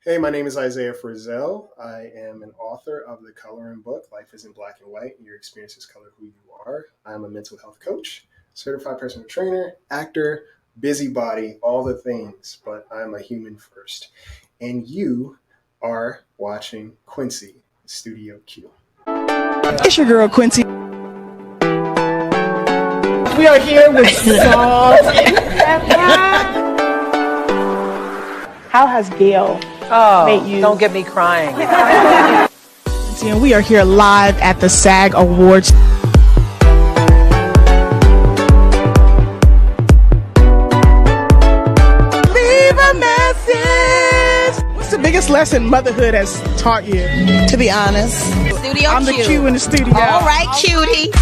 Hey, my name is Isaiah Frizzelle. I am an author of the coloring book, Life Isn't Black and White, Your Experiences Color Who You Are. I'm a mental health coach, certified personal trainer, actor, busybody, all the things, but I'm a human first. And you are watching Quencie, Studio Q. It's your girl, Quencie. We are here with Salt and Pepper. How has Gail made you? Don't get me crying. And we are here live at the SAG Awards. Leave a message. What's the biggest lesson motherhood has taught you? To be honest. Studio I'm the Q in the studio. All right, cutie.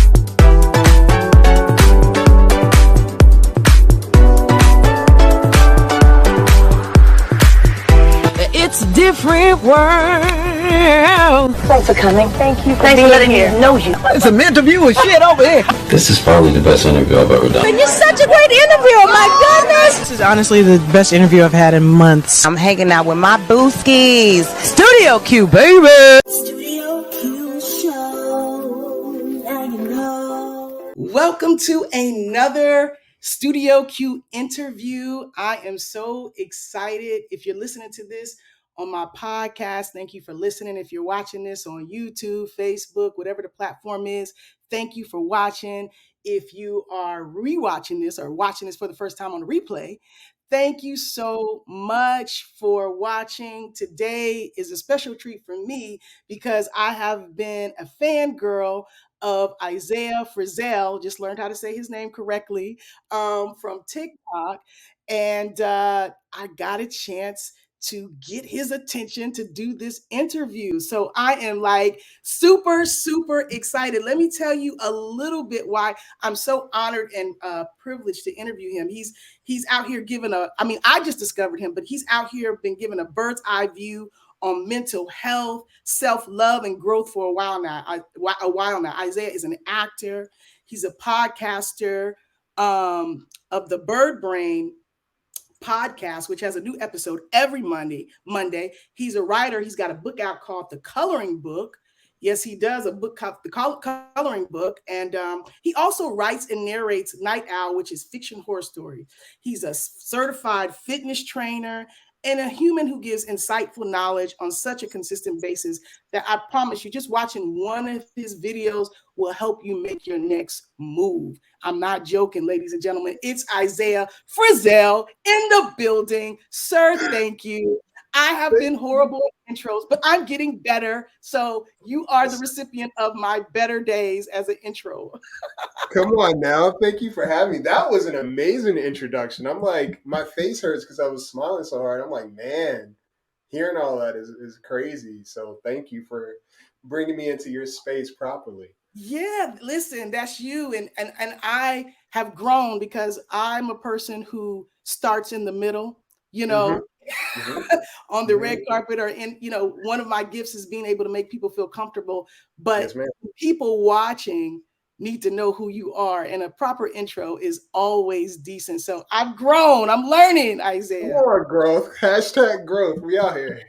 It's a different world. Thanks for coming. Thank you for being letting me know you. It's a mental view of shit over here. This is probably the best interview I've ever done. And you're such a great interview. Oh my goodness. This is honestly the best interview I've had in months. I'm hanging out with my booskies. Studio Q, baby. Studio Q show. Now you know. Welcome to another Studio Q interview. I am so excited. If you're listening to this on my podcast, thank you for listening. If you're watching this on YouTube, Facebook, whatever the platform is, thank you for watching. If you are rewatching this or watching this for the first time on the replay, thank you so much for watching. Today is a special treat for me because I have been a fangirl of Isaiah Frizzelle, just learned how to say his name correctly, from TikTok. And I got a chance to get his attention to do this interview. So I am like super, super excited. Let me tell you a little bit why I'm so honored and privileged to interview him. He's out here giving I just discovered him, but he's out here been given a bird's eye view on mental health, self-love, and growth for a while now. Isaiah is an actor. He's a podcaster of the Bird Brain podcast, which has a new episode every Monday. He's a writer. He's got a book out called The Coloring Book. Yes, he does a book called The Coloring Book. And he also writes and narrates Night Owl, which is fiction horror story. He's a certified fitness trainer and a human who gives insightful knowledge on such a consistent basis that I promise you, just watching one of his videos will help you make your next move. I'm not joking, ladies and gentlemen. It's Isaiah Frizzelle in the building. Sir, thank you. I have been horrible at intros, but I'm getting better. So you are the recipient of my better days as an intro. Come on now. Thank you for having me. That was an amazing introduction. I'm like, my face hurts because I was smiling so hard. I'm like, man, hearing all that is crazy. So thank you for bringing me into your space properly. Yeah, listen, that's you. And I have grown because I'm a person who starts in the middle, on the red carpet or in, one of my gifts is being able to make people feel comfortable. But yes, people watching need to know who you are. And a proper intro is always decent. So I've grown. I'm learning, Isaiah. More growth. Hashtag growth. We out here.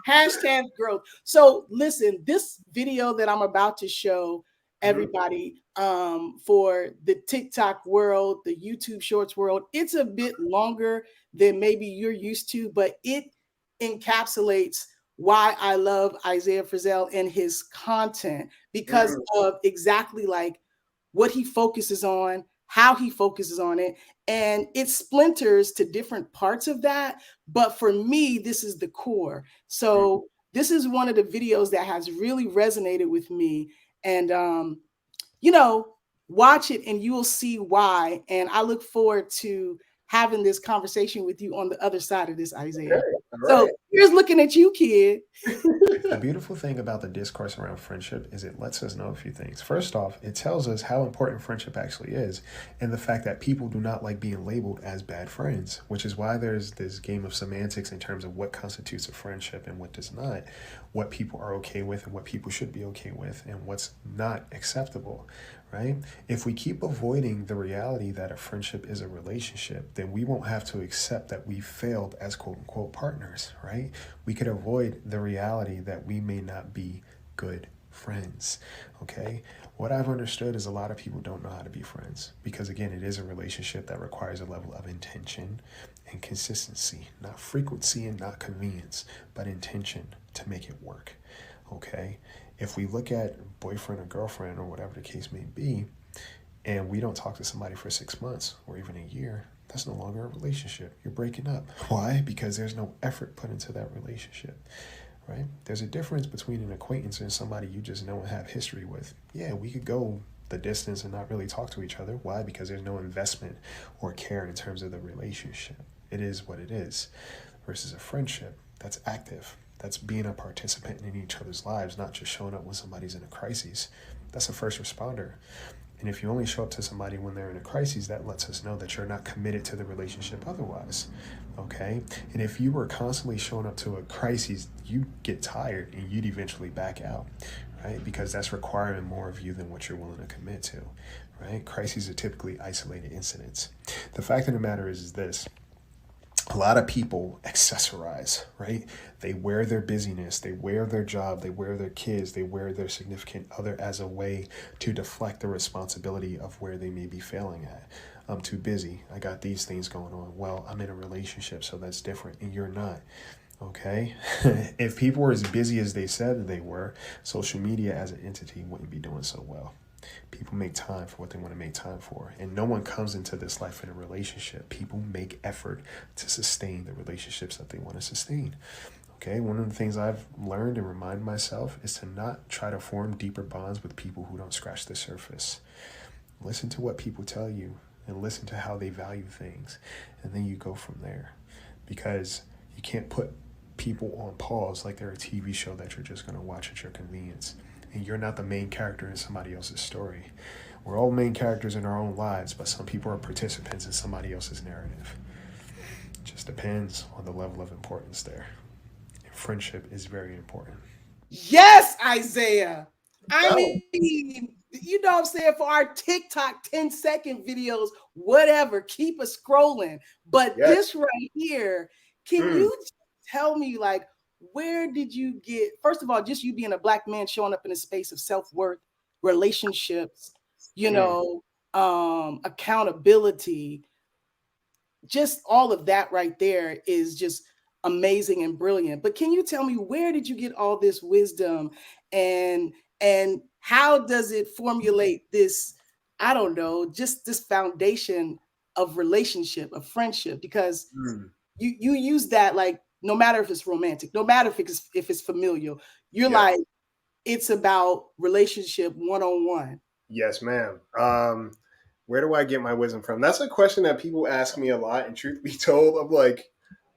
Hashtag growth. So listen, this video that I'm about to show everybody for the TikTok world, the YouTube Shorts world, it's a bit longer than maybe you're used to, but it encapsulates why I love Isaiah Frizzelle and his content because of exactly like what he focuses on, how he focuses on it, and it splinters to different parts of that. But for me, this is the core. So this is one of the videos that has really resonated with me. And, watch it and you will see why. And I look forward to having this conversation with you on the other side of this, Isaiah. Okay, So Here's looking at you, kid. The beautiful thing about the discourse around friendship is it lets us know a few things. First off, it tells us how important friendship actually is, and the fact that people do not like being labeled as bad friends, which is why there's this game of semantics in terms of what constitutes a friendship and what does not, what people are okay with and what people should be okay with, and what's not acceptable, right? If we keep avoiding the reality that a friendship is a relationship, then we won't have to accept that we failed as quote unquote partners, right? We could avoid the reality that we may not be good friends, okay? What I've understood is a lot of people don't know how to be friends because, again, it is a relationship that requires a level of intention and consistency, not frequency and not convenience, but intention to make it work, okay? If we look at boyfriend or girlfriend or whatever the case may be, and we don't talk to somebody for 6 months or even a year, that's no longer a relationship. You're breaking up. Why? Because there's no effort put into that relationship, right? There's a difference between an acquaintance and somebody you just know and have history with. Yeah, we could go the distance and not really talk to each other. Why? Because there's no investment or care in terms of the relationship. It is what it is. Versus a friendship that's active. That's being a participant in each other's lives, not just showing up when somebody's in a crisis. That's a first responder. And if you only show up to somebody when they're in a crisis, that lets us know that you're not committed to the relationship otherwise, okay? And if you were constantly showing up to a crisis, you'd get tired and you'd eventually back out, right? Because that's requiring more of you than what you're willing to commit to, right? Crises are typically isolated incidents. The fact of the matter is this. A lot of people accessorize, right? They wear their busyness, they wear their job, they wear their kids, they wear their significant other as a way to deflect the responsibility of where they may be failing at. I'm too busy. I got these things going on. Well, I'm in a relationship, so that's different, and you're not. Okay? If people were as busy as they said that they were, social media as an entity wouldn't be doing so well. People make time for what they want to make time for. And no one comes into this life in a relationship. People make effort to sustain the relationships that they want to sustain. Okay, one of the things I've learned and remind myself is to not try to form deeper bonds with people who don't scratch the surface. Listen to what people tell you and listen to how they value things. And then you go from there. Because you can't put people on pause like they're a TV show that you're just going to watch at your convenience. And you're not the main character in somebody else's story. We're all main characters in our own lives, but some people are participants in somebody else's narrative. It just depends on the level of importance there. And friendship is very important. Yes, Isaiah. I mean, you know what I'm saying? For our TikTok 10-second videos, whatever, keep us scrolling. But this right here, can you tell me, like, where did you get, first of all, just you being a Black man showing up in a space of self-worth, relationships, you know, accountability, just all of that right there is just amazing and brilliant. But can you tell me, where did you get all this wisdom, and how does it formulate this, I don't know, just this foundation of relationship, of friendship? Because you use that, like, no matter if it's romantic, no matter if it's familial, you're like, it's about relationship one-on-one. Yes, ma'am. Where do I get my wisdom from? That's a question that people ask me a lot. And truth be told, I'm like,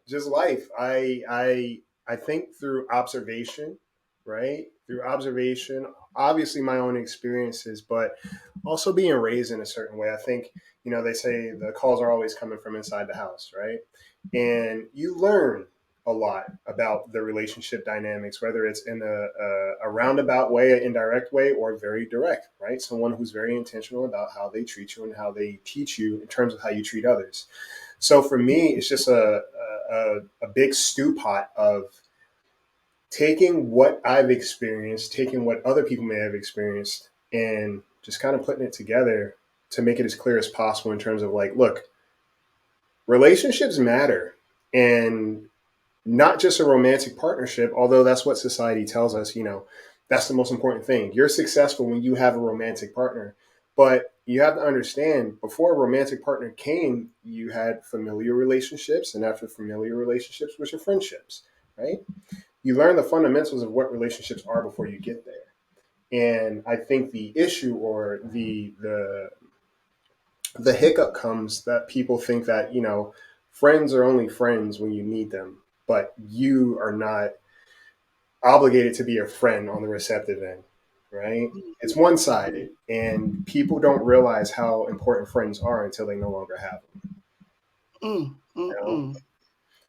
just life. I think through observation, right? Through observation, obviously my own experiences, but also being raised in a certain way. I think, you know, they say the calls are always coming from inside the house, right? And you learn a lot about the relationship dynamics, whether it's in a roundabout way, an indirect way, or very direct, right? Someone who's very intentional about how they treat you and how they teach you in terms of how you treat others. So for me, it's just a big stew pot of taking what I've experienced, taking what other people may have experienced, and just kind of putting it together to make it as clear as possible in terms of, like, look, relationships matter. And not just a romantic partnership, although that's what society tells us, you know, that's the most important thing. You're successful when you have a romantic partner. But you have to understand, before a romantic partner came, you had familiar relationships, and after familiar relationships was your friendships, right? You learn the fundamentals of what relationships are before you get there. And I think the issue, or the hiccup comes that people think that, you know, friends are only friends when you need them. but you are not obligated to be a friend on the receptive end, right? It's one-sided, and people don't realize how important friends are until they no longer have them. You know?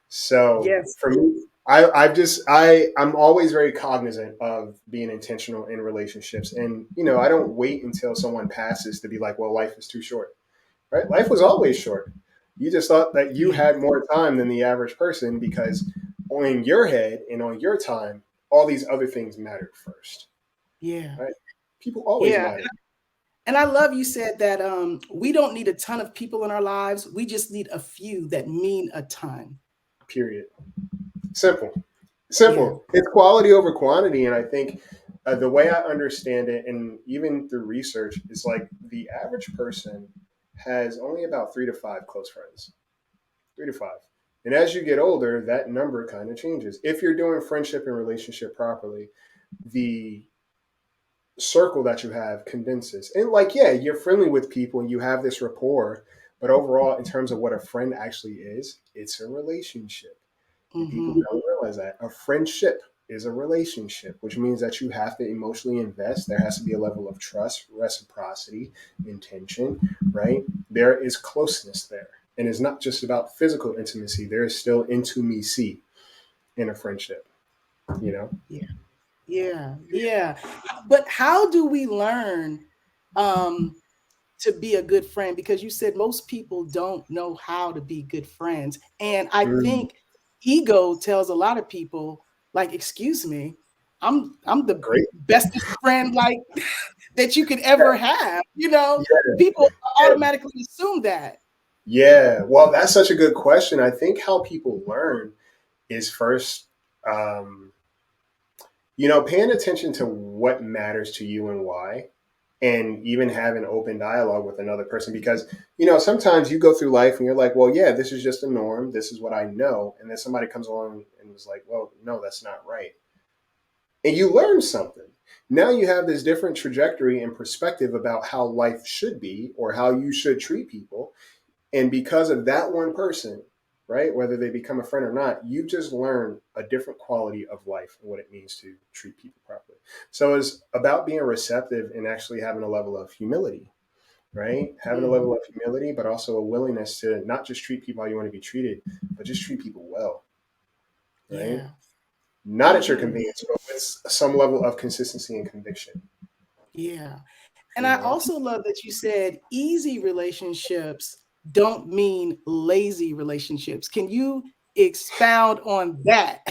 So Yes. for me, I'm always very cognizant of being intentional in relationships, and I don't wait until someone passes to be like, well, life is too short, right? Life was always short. You just thought that you had more time than the average person because on your head and on your time, all these other things mattered first, Yeah. right? People always Yeah. matter. And I love you said that we don't need a ton of people in our lives. We just need a few that mean a ton. Period. Simple. Yeah. Simple. It's quality over quantity, and I think the way I understand it, and even through research, is like the average person has only about 3 to 5 close friends. 3 to 5. And as you get older, that number kind of changes. If you're doing friendship and relationship properly, the circle that you have condenses. And like, yeah, you're friendly with people and you have this rapport, but overall, in terms of what a friend actually is, it's a relationship. And people Mm-hmm. don't realize that a friendship is a relationship, which means that you have to emotionally invest. There has to be a level of trust, reciprocity, intention, right? There is closeness there. And it's not just about physical intimacy. There is still intimacy in a friendship, you know? Yeah. Yeah. Yeah. But how do we learn um, to be a good friend? Because you said most people don't know how to be good friends. And I Mm, think ego tells a lot of people, like, excuse me, I'm the great. bestest friend like that you could ever have. Yeah. People Yeah. automatically assume that. Yeah. Well, that's such a good question. I think how people learn is first, um, paying attention to what matters to you and why, and even have an open dialogue with another person. Because, sometimes you go through life and you're like, well, yeah, this is just a norm. This is what I know. And then somebody comes along and is like, well, no, that's not right. And you learn something. Now you have this different trajectory and perspective about how life should be or how you should treat people. And because of that one person, right, whether they become a friend or not, you just learn a different quality of life and what it means to treat people properly. So it's about being receptive and actually having a level of humility, right? Having a Mhm. level of humility, but also a willingness to not just treat people how you want to be treated, but just treat people well, right? Yeah. Not at your Mhm. convenience, but with some level of consistency and conviction, Yeah. And you I know? also love that you said easy relationships don't mean lazy relationships. Can you expound on that?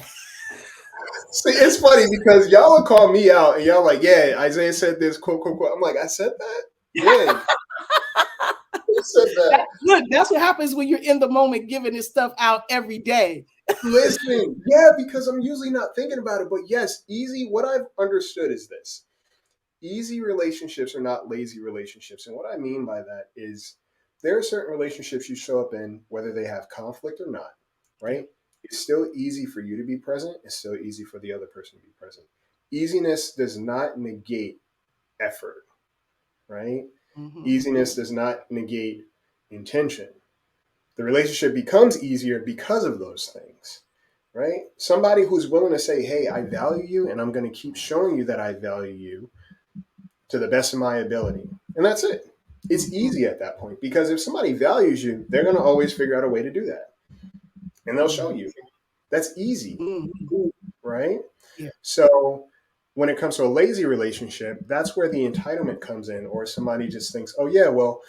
See, it's funny because y'all will call me out and y'all like, yeah, Isaiah said this, quote, quote, quote. I'm like, I said that? When? Who said that? Look, that's what happens when you're in the moment giving this stuff out every day. Listen, yeah, because I'm usually not thinking about it. But yes, what I've understood is this. Easy relationships are not lazy relationships. And what I mean by that is there are certain relationships you show up in, whether they have conflict or not, Yep. right? It's still easy for you to be present. It's still easy for the other person to be present. Easiness does not negate effort, right? Mhm. Easiness does not negate intention. The relationship becomes easier because of those things, right? Somebody who's willing to say, hey, I value you and I'm going to keep showing you that I value you to the best of my ability. And that's it. It's Mhm. easy at that point because if somebody values you, they're going to always figure out a way to do that. And they'll show Mhm. you. That's easy, Mhm. right? Yeah. So when it comes to a lazy relationship, that's where the entitlement comes in, or somebody just thinks, oh, yeah, well,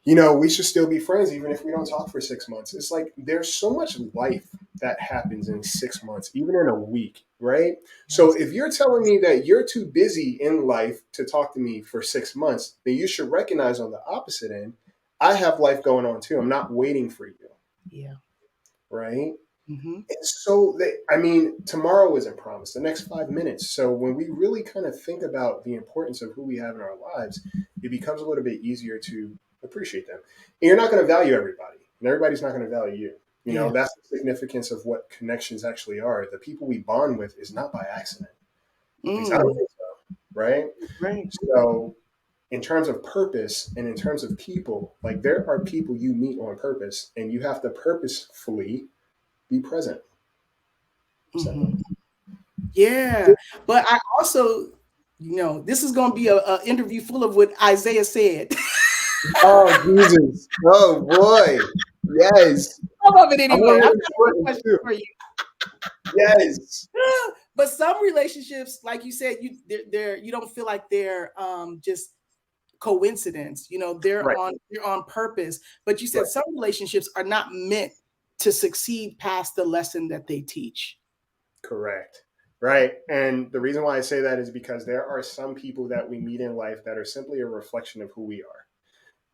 we should still be friends even if we don't talk for 6 months. It's like there's so much life that happens in 6 months, even in a week, right? So Yes. if you're telling me that you're too busy in life to talk to me for 6 months, then you should recognize on the opposite end, I have life going on too. I'm not waiting for you, Yeah. right? Mhm. And so, tomorrow isn't promised, the next 5 minutes. So when we really kind of think about the importance of who we have in our lives, it becomes a little bit easier to appreciate them. And you're not going to value everybody, and everybody's not going to value you. Yeah. That's the significance of what connections actually are. The people we bond with is not by accident. At least I don't Mm. think so, right? Right. So in terms of purpose and in terms of people, like there are people you meet on purpose, and you have to purposefully be present. So. Mhm. Yeah, but I also, this is going to be a interview full of what Isaiah said. Oh, Jesus. Oh, boy. Yes. I love it I'm anyway. going I've to got a important question too. for you. Yes. But some relationships, like you said, you don't feel like they're just coincidence. They're Right. on purpose. But you said Right. some relationships are not meant to succeed past the lesson that they teach. Correct. Right. And the reason why I say that is because there are some people that we meet in life that are simply a reflection of who we are.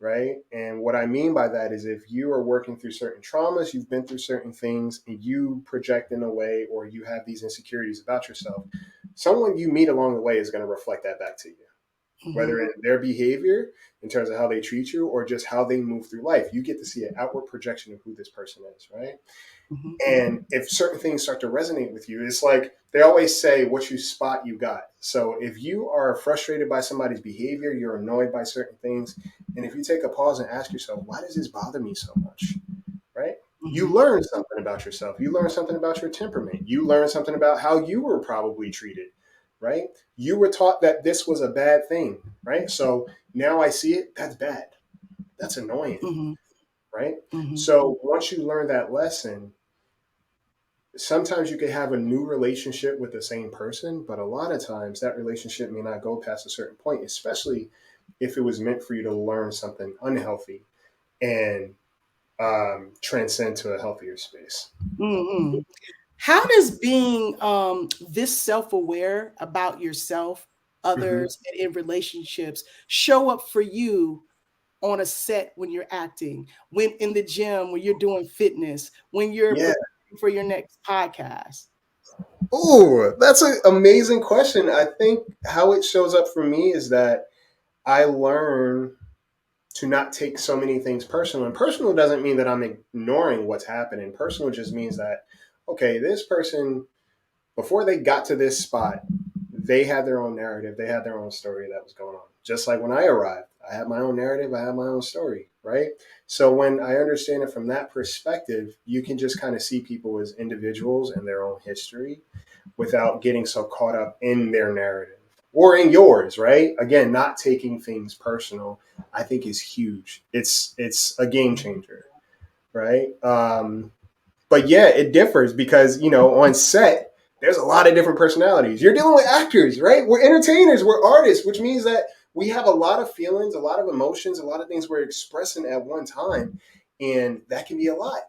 Right. And what I mean by that is if you are working through certain traumas, you've been through certain things, and you project in a way or you have these insecurities about yourself, someone you meet along the way is going to reflect that back to you. Whether in their behavior, in terms of how they treat you, or just how they move through life. You get to see an outward projection of who this person is, right? Mm-hmm. And if certain things start to resonate with you, it's like they always say, what you spot, you got. So if you are frustrated by somebody's behavior, you're annoyed by certain things, and if you take a pause and ask yourself, why does this bother me so much, right? You learn something about yourself. You learn something about your temperament. You learn something about how you were probably treated, right? You were taught that this was a bad thing, right? So now I see it, that's bad. That's annoying, Mm-hmm. right? Mm-hmm. So once you learn that lesson, sometimes you can have a new relationship with the same person, but a lot of times that relationship may not go past a certain point, especially if it was meant for you to learn something unhealthy and transcend to a healthier space. Mm-hmm. How does being this self-aware about yourself, others, and in relationships show up for you on a set when you're acting, when in the gym, when you're doing fitness, when you're Yeah. preparing for your next podcast? Oh, that's an amazing question. I think how it shows up for me is that I learn to not take so many things personal. And personal doesn't mean that I'm ignoring what's happening. Personal just means that, okay, this person, before they got to this spot, they had their own narrative. They had their own story that was going on. Just like when I arrived, I had my own narrative. I had my own story, right? So when I understand it from that perspective, you can just kind of see people as individuals and their own history without getting so caught up in their narrative or in yours, right? Again, not taking things personal, I think is huge. It's a game changer, right? But yeah, it differs because on set there's a lot of different personalities. You're dealing with actors, right? We're entertainers, we're artists, which means that we have a lot of feelings, a lot of emotions, a lot of things we're expressing at one time, and that can be a lot,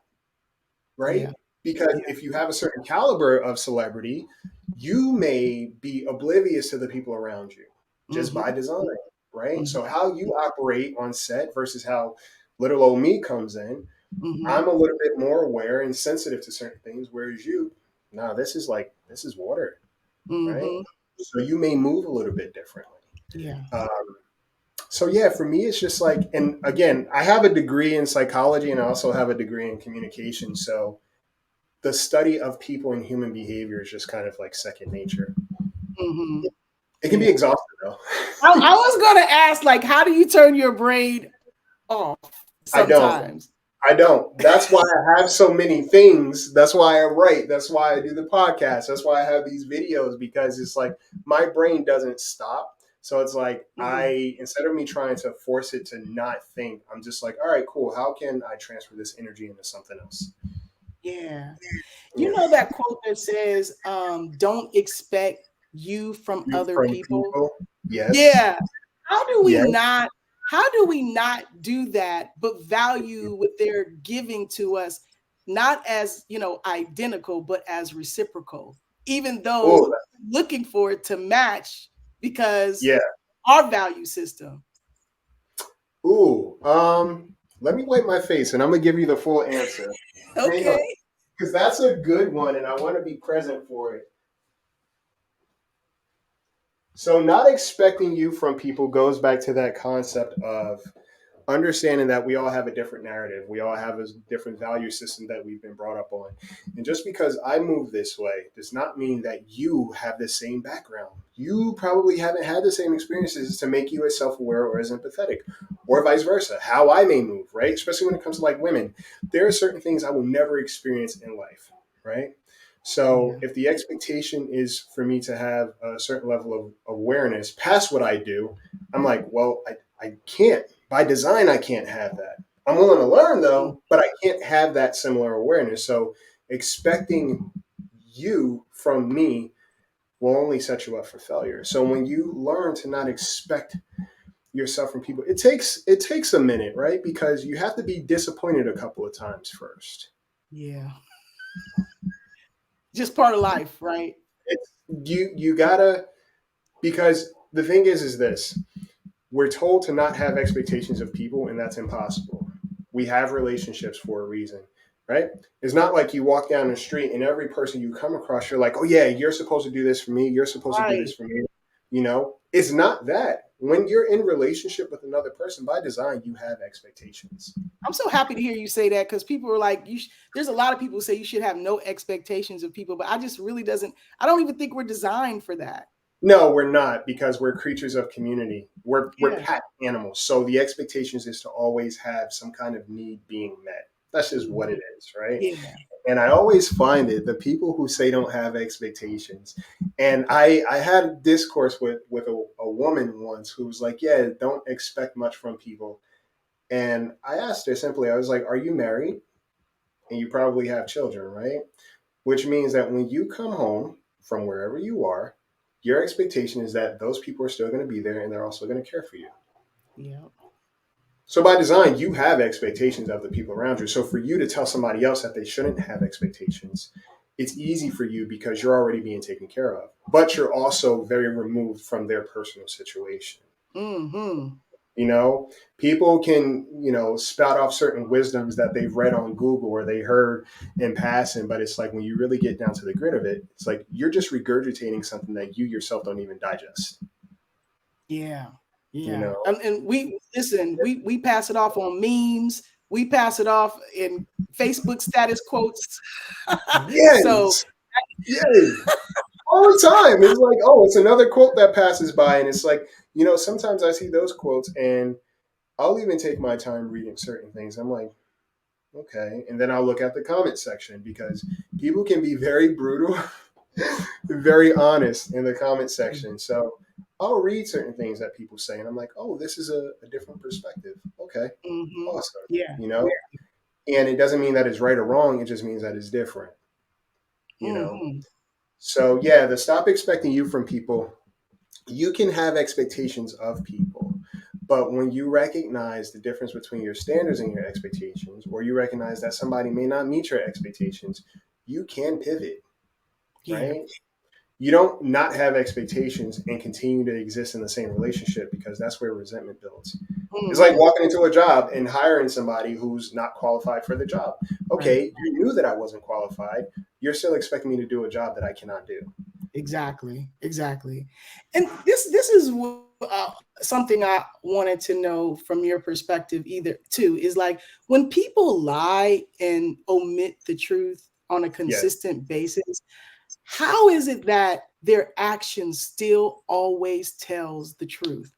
right? Yeah. Because if you have a certain caliber of celebrity, you may be oblivious to the people around you just by design, right? So how you operate on set versus how little old me comes in, I'm a little bit more aware and sensitive to certain things, whereas you, no, this is water, right? So you may move a little bit differently. Yeah. So yeah, for me, it's just like, and again, I have a degree in psychology and I also have a degree in communication. So the study of people and human behavior is just kind of like second nature. It can be exhausting though. I was going to ask, like, how do you turn your brain off sometimes? I don't. That's why I have so many things. That's why I write. That's why I do the podcast. That's why I have these videos, because it's like my brain doesn't stop. So it's like instead of me trying to force it to not think, I'm just like, all right, cool. How can I transfer this energy into something else? Yeah. You know that quote that says, don't expect you from other people? Yes. Yeah. How do we Yes. not do that, but value what they're giving to us, not as, identical, but as reciprocal, even though looking for it to match because our value system. Ooh, let me wipe my face and I'm gonna give you the full answer. Okay. Because that's a good one and I want to be present for it. So not expecting you from people goes back to that concept of understanding that we all have a different narrative. We all have a different value system that we've been brought up on. And just because I move this way does not mean that you have the same background. You probably haven't had the same experiences to make you as self-aware or as empathetic, or vice versa. How I may move, right? Especially when it comes to like women. There are certain things I will never experience in life, right? So Yeah. if the expectation is for me to have a certain level of awareness past what I do, I'm like, well, I can't. By design, I can't have that. I'm willing to learn though, but I can't have that similar awareness. So expecting you from me will only set you up for failure. So when you learn to not expect yourself from people, it takes a minute, right? Because you have to be disappointed a couple of times first. Yeah. Just part of life, right? It's you gotta, because the thing is this: we're told to not have expectations of people, and that's impossible. We have relationships for a reason, right? It's not like you walk down the street and every person you come across, you're like, oh yeah, you're supposed to do this for me. You're supposed to do Right. this for me. It's not that. When you're in relationship with another person, by design, you have expectations. I'm so happy to hear you say that, because people are like, there's a lot of people who say you should have no expectations of people, but I just really I don't even think we're designed for that. No, we're not, because we're creatures of community. We're Yeah. pack animals. So the expectations is to always have some kind of need being met. That's just what it is, right? Yeah. And I always find it, the people who say don't have expectations. And I had a discourse with a woman once who was like, yeah, don't expect much from people. And I asked her simply, I was like, are you married? And you probably have children, right? Which means that when you come home from wherever you are, your expectation is that those people are still going to be there and they're also going to care for you. Yeah. So by design, you have expectations of the people around you. So for you to tell somebody else that they shouldn't have expectations, it's easy for you because you're already being taken care of, but you're also very removed from their personal situation. Mm-hmm. People can, spout off certain wisdoms that they've read on Google or they heard in passing, but it's like when you really get down to the grit of it, it's like you're just regurgitating something that you yourself don't even digest. Yeah. You Yeah. know? And we pass it off on memes. We pass it off in Facebook status quotes. So Yes. Yes. All the time. It's like, oh, it's another quote that passes by. And it's like, sometimes I see those quotes and I'll even take my time reading certain things. I'm like, okay. And then I'll look at the comment section because people can be very brutal, very honest in the comment section. So I'll read certain things that people say and I'm like, oh, this is a different perspective. Okay. mm-hmm. Awesome. Yeah. And it doesn't mean that it's right or wrong. It just means that it's different, Mm-hmm. So yeah, the stop expecting you from people. You can have expectations of people, but when you recognize the difference between your standards and your expectations, or you recognize that somebody may not meet your expectations, you can pivot, Yeah. right? You don't not have expectations and continue to exist in the same relationship because that's where resentment builds. Mm-hmm. It's like walking into a job and hiring somebody who's not qualified for the job. Okay, Right. you knew that I wasn't qualified. You're still expecting me to do a job that I cannot do. Exactly. And this is something I wanted to know from your perspective either too, is like when people lie and omit the truth on a consistent basis, how is it that their actions still always tells the truth?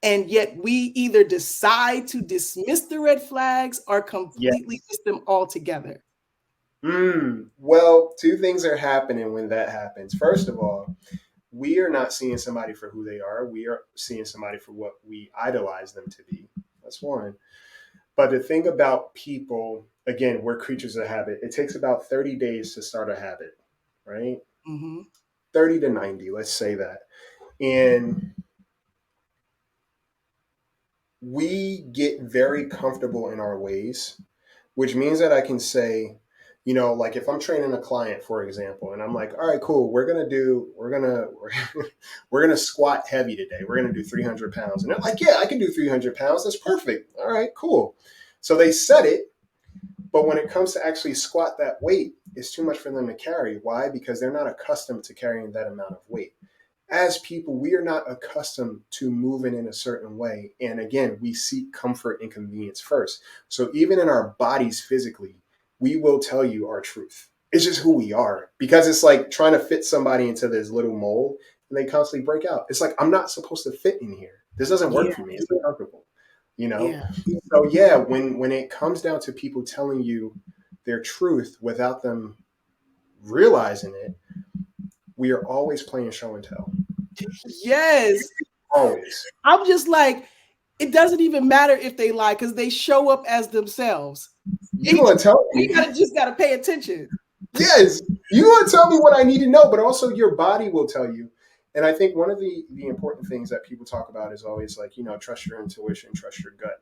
And yet we either decide to dismiss the red flags or completely miss them altogether. Well, two things are happening when that happens. First of all, we are not seeing somebody for who they are. We are seeing somebody for what we idolize them to be. That's one. But the thing about people, again, we're creatures of habit. It takes about 30 days to start a habit, right? Mm-hmm. 30 to 90, let's say that. And we get very comfortable in our ways, which means that I can say, like if I'm training a client, for example, and I'm like, all right, cool, we're gonna squat heavy today. We're gonna do 300 pounds, and they're like, yeah, I can do 300 pounds. That's perfect. All right, cool. So they set it, but when it comes to actually squat that weight, it's too much for them to carry. Why? Because they're not accustomed to carrying that amount of weight. As people, we are not accustomed to moving in a certain way. And again, we seek comfort and convenience first. So even in our bodies physically, we will tell you our truth. It's just who we are, because it's like trying to fit somebody into this little mold and they constantly break out. It's like, I'm not supposed to fit in here. This doesn't work for me. It's uncomfortable, Yeah. So yeah, when it comes down to people telling you their truth without them realizing it, we are always playing show and tell. Yes. Always. I'm just like, it doesn't even matter if they lie because they show up as themselves. You gonna tell me? You just gotta pay attention. Yes, you gonna tell me what I need to know, but also your body will tell you. And I think one of the important things that people talk about is always like, trust your intuition, trust your gut.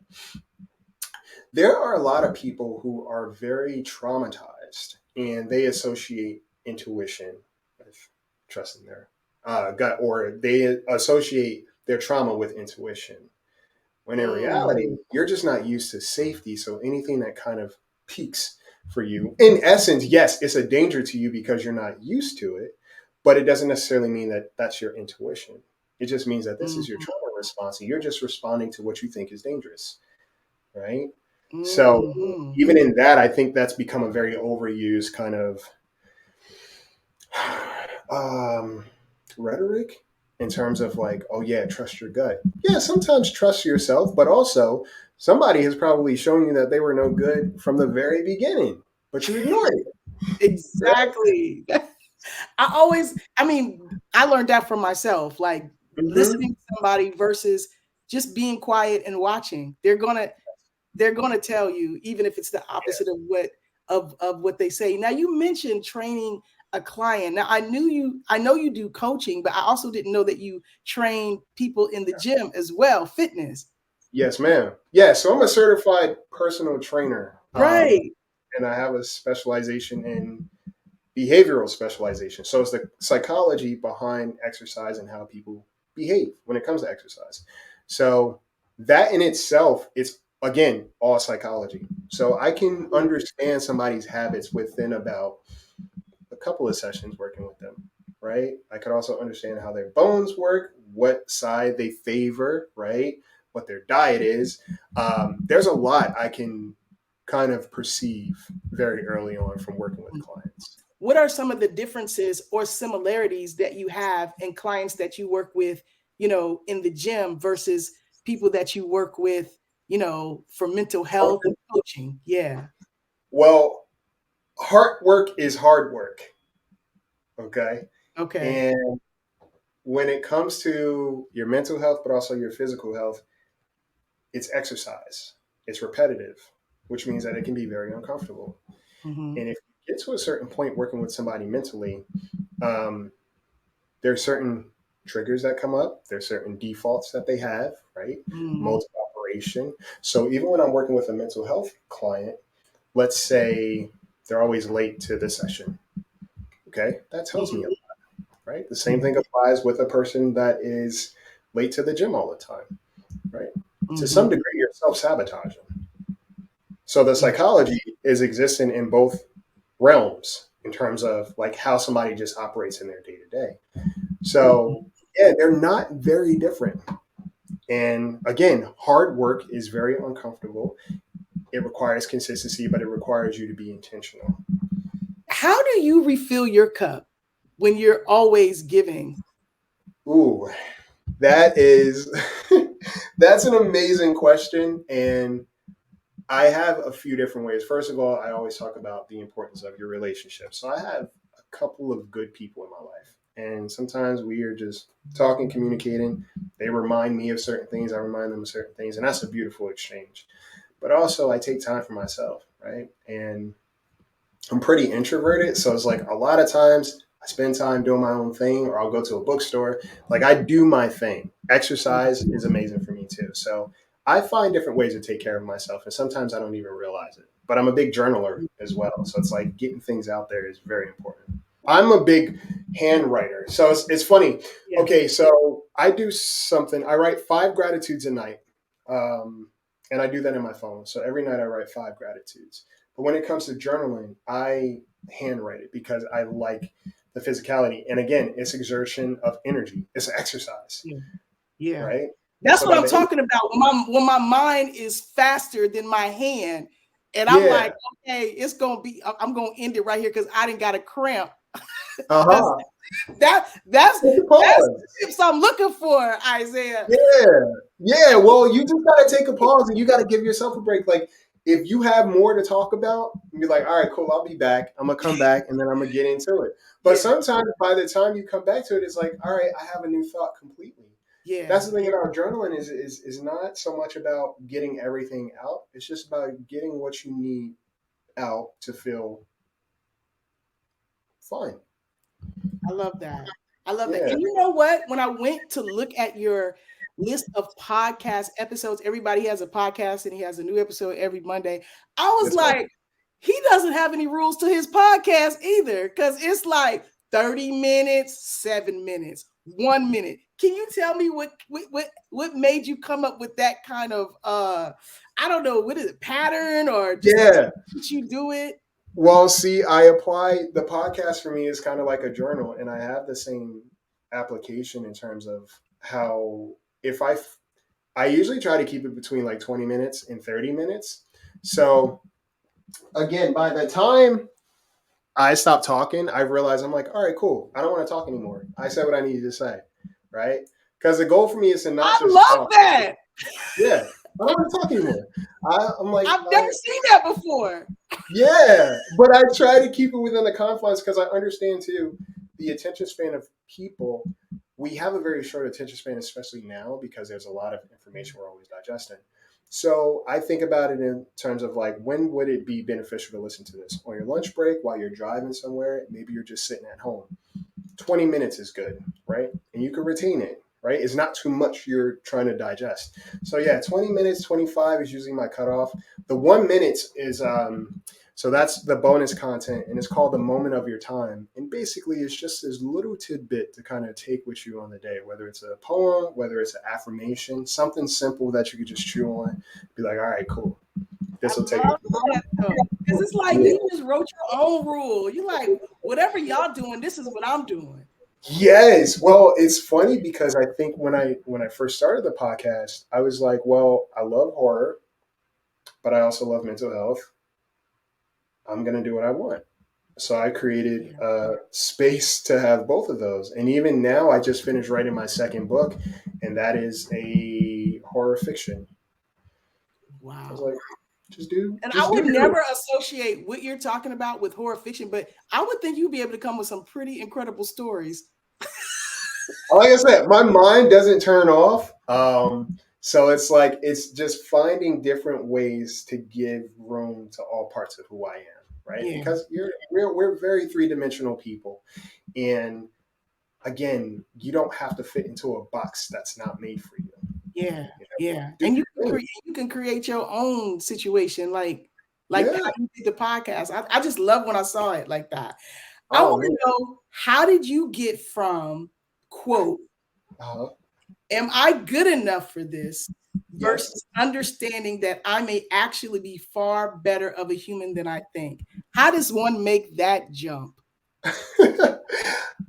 There are a lot of people who are very traumatized and they associate intuition with trusting their gut, or they associate their trauma with intuition. When in reality, you're just not used to safety. So anything that kind of peaks for you, in essence, yes, it's a danger to you because you're not used to it, but it doesn't necessarily mean that that's your intuition. It just means that this is your trauma response. And you're just responding to what you think is dangerous, right? So even in that, I think that's become a very overused kind of rhetoric in terms of like, oh yeah, trust your gut. Yeah, sometimes trust yourself, but also somebody has probably shown you that they were no good from the very beginning, but you ignored it. Exactly. I learned that from myself, like listening to somebody versus just being quiet and watching. They're gonna tell you, even if it's the opposite of what they say. Now, you mentioned training a client. Now, I know you do coaching, but I also didn't know that you train people in the gym as well, fitness. Yes, ma'am. Yeah, so I'm a certified personal trainer. Right. And I have a specialization in behavioral specialization. So it's the psychology behind exercise and how people behave when it comes to exercise. So that in itself, it's, again, all psychology. So I can understand somebody's habits within about a couple of sessions working with them, right? I could also understand how their bones work, what side they favor, right? What their diet is. There's a lot I can kind of perceive very early on from working with clients. What are some of the differences or similarities that you have in clients that you work with, in the gym versus people that you work with, for mental health and coaching? Yeah. Well, hard work is hard work. Okay. Okay. And when it comes to your mental health, but also your physical health, it's exercise. It's repetitive, which means that it can be very uncomfortable. And if you get to a certain point working with somebody mentally, there's certain triggers that come up. There's certain defaults that they have, right? Modes of operation. So even when I'm working with a mental health client, let's say they're always late to the session. Okay, that tells me a lot, right? The same thing applies with a person that is late to the gym all the time, right? To some degree, you're self-sabotaging. So the psychology is existent in both realms in terms of like how somebody just operates in their day-to-day. So yeah, they're not very different. And again, hard work is very uncomfortable. It requires consistency, but it requires you to be intentional. How do you refill your cup when you're always giving? Ooh, that is, that's an amazing question. And I have a few different ways. First of all, I always talk about the importance of your relationship. So I have a couple of good people in my life. And sometimes we are just talking, communicating. They remind me of certain things. I remind them of certain things. And that's a beautiful exchange. But also I take time for myself, right? And I'm pretty introverted. So it's like a lot of times I spend time doing my own thing, or I'll go to a bookstore. Like I do my thing. Exercise is amazing for me too. So I find different ways to take care of myself. And sometimes I don't even realize it. But I'm a big journaler as well. So it's like getting things out there is very important. I'm a big hand writer. So it's funny. Yeah. Okay, so I do something. I write 5 gratitudes a night. And I do that in my phone. So every night I write 5 gratitudes. But when it comes to journaling, I handwrite it because I like the physicality. And again, it's exertion of energy. It's exercise. Yeah. Right? That's what I'm talking about. When my mind is faster than my hand. And I'm like, okay, I'm going to end it right here because I didn't got a cramp. That's the tips I'm looking for, Isaiah. Yeah. Well, you just got to take a pause and you got to give yourself a break. Like if you have more to talk about, you'd be like, all right, cool, I'll be back. I'm gonna come back and then I'm gonna get into it. But Yeah. sometimes by the time you come back to it, it's like, all right, I have a new thought completely. Yeah. That's the thing about journaling is not so much about getting everything out. It's just about getting what you need out to feel fine. I love that. I love that. Yeah. And you know what? When I went to look at your list of podcast episodes, everybody has a podcast and he has a new episode every Monday. I was That's right. like, he doesn't have any rules to his podcast either, because it's like 30 minutes, 7 minutes, 1 minute. Can you tell me what made you come up with that kind of I don't know, what is it, pattern, or just Yeah. did you do it? Well, see, I apply the podcast for me is kind of like a journal, and I have the same application in terms of how if I usually try to keep it between like 20 minutes and 30 minutes. So again, by the time I stop talking, I realize I'm like, all right, cool. I don't want to talk anymore. I said what I needed to say, right? Because the goal for me is to not I just love talk. that. Yeah, I don't want to talk anymore. I'm like, I've never seen that before. yeah, but I try to keep it within the confines because I understand too the attention span of people. We have a very short attention span, especially now because there's a lot of information we're always digesting. So I think about it in terms of like, when would it be beneficial to listen to this? On your lunch break, while you're driving somewhere, maybe you're just sitting at home. 20 minutes is good, right? And you can retain it, right? It's not too much you're trying to digest. So yeah, 20 minutes, 25 is usually my cutoff. The 1 minute is so that's the bonus content, and it's called the moment of your time. And basically it's just this little tidbit to kind of take with you on the day, whether it's a poem, whether it's an affirmation, something simple that you could just chew on, be like, all right, cool. This will take love that though. Because it's like you just wrote your own rule. You're like, whatever y'all doing, this is what I'm doing. Yes. Well, it's funny because I think when I first started the podcast, I was like, well, I love horror, but I also love mental health. I'm going to do what I want. So I created a space to have both of those. And even now, I just finished writing my second book, and that is a horror fiction. I was Wow. like, just do. And Just I would do never associate what you're talking about with horror fiction, but I would think you'd be able to come with some pretty incredible stories. Like I said, my mind doesn't turn off. So it's like it's just finding different ways to give room to all parts of who I am, right? Yeah. Because we're very three-dimensional people, and again, you don't have to fit into a box that's not made for you. Yeah, You know? yeah. Do And your thing. you can create your own situation, like Yeah. how you did the podcast. I just love when I saw it like that. I Oh want to man. know, how did you get from quote, Uh-huh. am I good enough for this, Yes. versus understanding that I may actually be far better of a human than I think? How does one make that jump?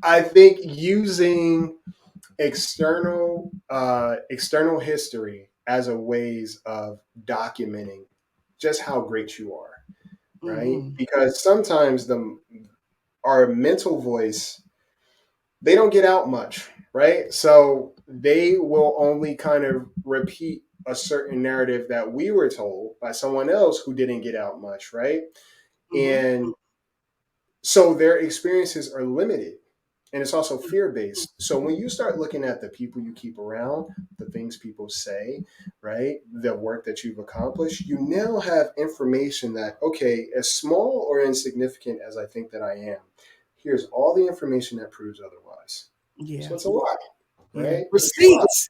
I think using external history as a ways of documenting just how great you are, right? Mhm. Because sometimes our mental voice, they don't get out much, right? So they will only kind of repeat a certain narrative that we were told by someone else who didn't get out much, right? Mhm. And so their experiences are limited, and it's also fear-based. So when you start looking at the people you keep around, the things people say, right, the work that you've accomplished, you now have information that, okay, as small or insignificant as I think that I am, here's all the information that proves otherwise. Yeah. So it's a lie, right? Receipts.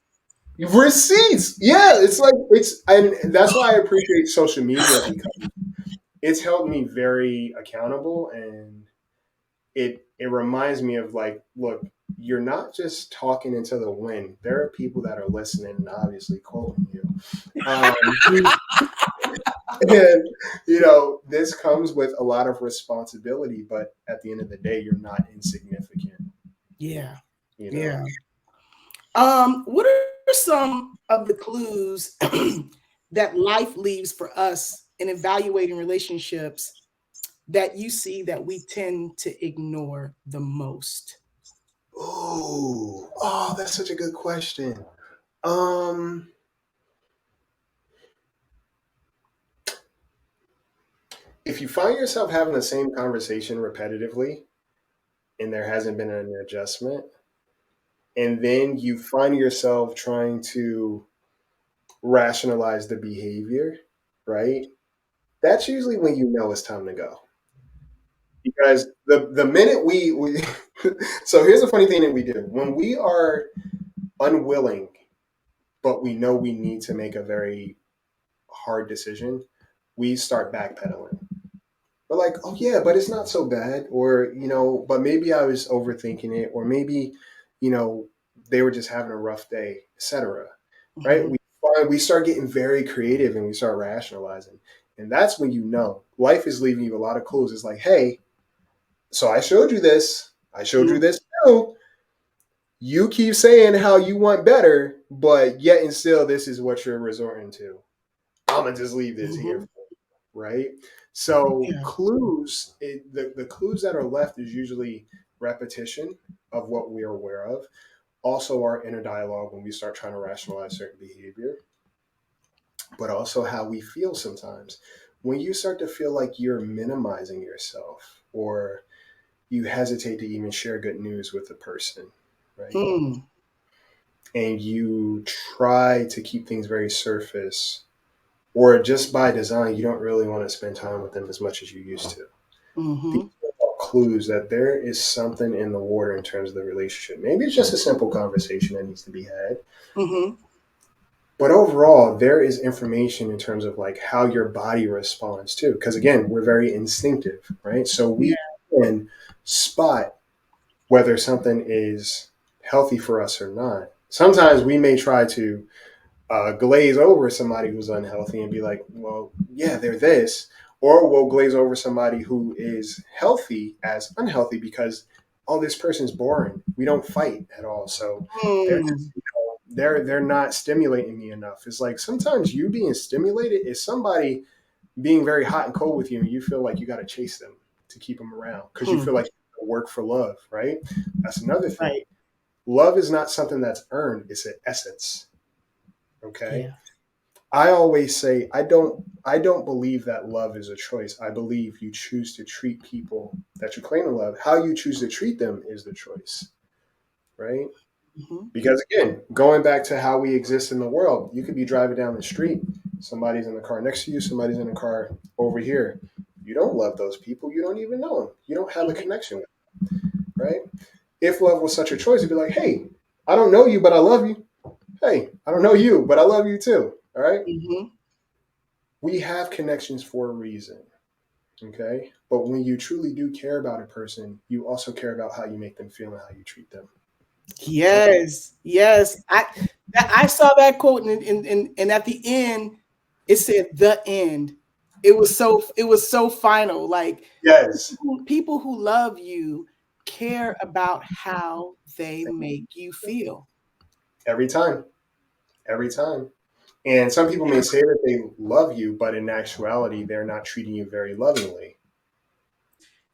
Receipts. Yeah, and that's why I appreciate social media, because it's held me very accountable, and it reminds me of like, look, you're not just talking into the wind. There are people that are listening and obviously quoting you. And this comes with a lot of responsibility, but at the end of the day, you're not insignificant. Yeah. You know? Yeah. What are some of the clues that life leaves for us in evaluating relationships that you see that we tend to ignore the most? Oh, that's such a good question. Um, if you find yourself having the same conversation repetitively and there hasn't been an adjustment, and then you find yourself trying to rationalize the behavior, right? That's usually when you know it's time to go. Because the minute we so here's the funny thing that we do. When we are unwilling, but we know we need to make a very hard decision, we start backpedaling. We're like, oh yeah, but it's not so bad, or but maybe I was overthinking it, or maybe, you know, they were just having a rough day, etc. Right? Mhm. We start getting very creative and we start rationalizing, and that's when life is leaving you a lot of clues. It's like, hey, so I showed you this, I showed you Mhm. this too. You keep saying how you want better, but yet and still, this is what you're resorting to. I'm gonna just leave this here, Mhm. right? So Yeah. the clues that are left is usually repetition of what we are aware of. Also, our inner dialogue when we start trying to rationalize certain behavior, but also how we feel sometimes. When you start to feel like you're minimizing yourself, or you hesitate to even share good news with a person, right? Mm. And you try to keep things very surface, or just by design, you don't really want to spend time with them as much as you used to. These Mhm. are all clues that there is something in the water in terms of the relationship. Maybe it's just a simple conversation that needs to be had. Mhm. But overall, there is information in terms of like how your body responds too. Because again, we're very instinctive, right? So Yeah. we can spot whether something is healthy for us or not. Sometimes we may try to glaze over somebody who's unhealthy and be like, well, yeah, they're this. Or we'll glaze over somebody who is healthy as unhealthy because, oh, this person's boring. We don't fight at all. So they're Mm. just, they're not stimulating me enough. It's like sometimes you being stimulated is somebody being very hot and cold with you, and you feel like you got to chase them to keep them around because you Hmm. feel like you work for love, right? That's another thing. Right. Love is not something that's earned; it's an essence. Okay. Yeah. I always say I don't believe that love is a choice. I believe you choose to treat people that you claim to love. How you choose to treat them is the choice, right? Mhm. Because again, going back to how we exist in the world, you could be driving down the street, somebody's in the car next to you, somebody's in the car over here. You don't love those people. You don't even know them. You don't have a Mhm. connection with them, right? If love was such a choice, it'd be like, hey, I don't know you, but I love you. Hey, I don't know you, but I love you too. All right. Mhm. We have connections for a reason. Okay. But when you truly do care about a person, you also care about how you make them feel and how you treat them. Right? Yes. Yes. I saw that quote and at the end it said the end. It was so final. Like Yes. people who love you care about how they make you feel. Every time. Every time. And some people may say that they love you, but in actuality, they're not treating you very lovingly.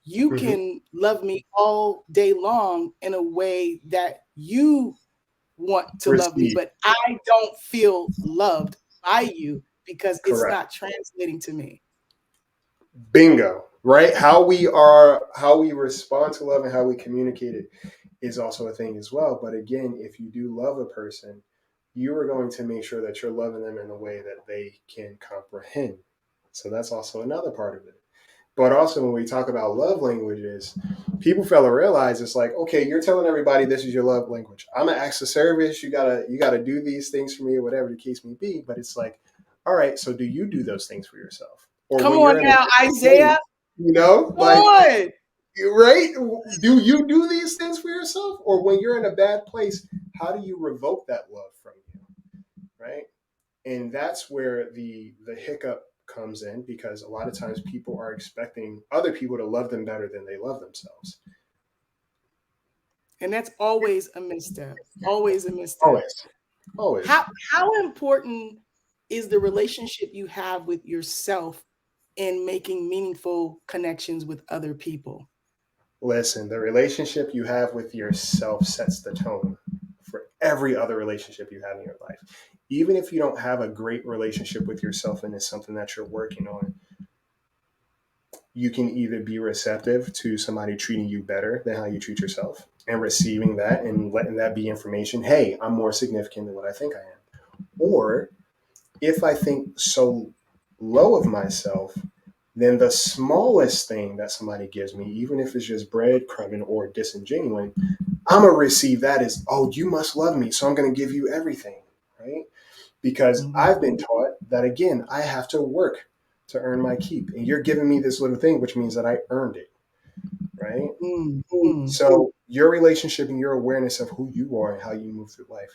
You Hmm. can love me all day long in a way that you want to love me, Receive. but I don't feel loved by you because it's Correct. not translating to me. Bingo. Right? How we respond to love and how we communicate it is also a thing as well. But again, if you do love a person, you are going to make sure that you're loving them in a way that they can comprehend. So that's also another part of it. But also, when we talk about love languages, people fail to realize it's like, okay, you're telling everybody this is your love language. I'm an acts of service. You gotta do these things for me, or whatever the case may be. But it's like, all right, so do you do those things for yourself? Or Come when on you're in a now, different Isaiah. place, Come like, on. right? Do you do these things for yourself? Or when you're in a bad place, how do you revoke that love from you? Right? And that's where the hiccup comes in, because a lot of times people are expecting other people to love them better than they love themselves. And that's always a misstep. Always a misstep. Always. Always. How important is the relationship you have with yourself in making meaningful connections with other people? Listen, the relationship you have with yourself sets the tone for every other relationship you have in your life. Even if you don't have a great relationship with yourself and it's something that you're working on, you can either be receptive to somebody treating you better than how you treat yourself and receiving that and letting that be information. Hey, I'm more significant than what I think I am. Or if I think so low of myself, then the smallest thing that somebody gives me, even if it's just breadcrumbing or disingenuine, I'm going to receive that as, oh, you must love me, so I'm going to give you everything, right? Because I've been taught that, again, I have to work to earn my keep. And you're giving me this little thing, which means that I earned it, right? So your relationship and your awareness of who you are and how you move through life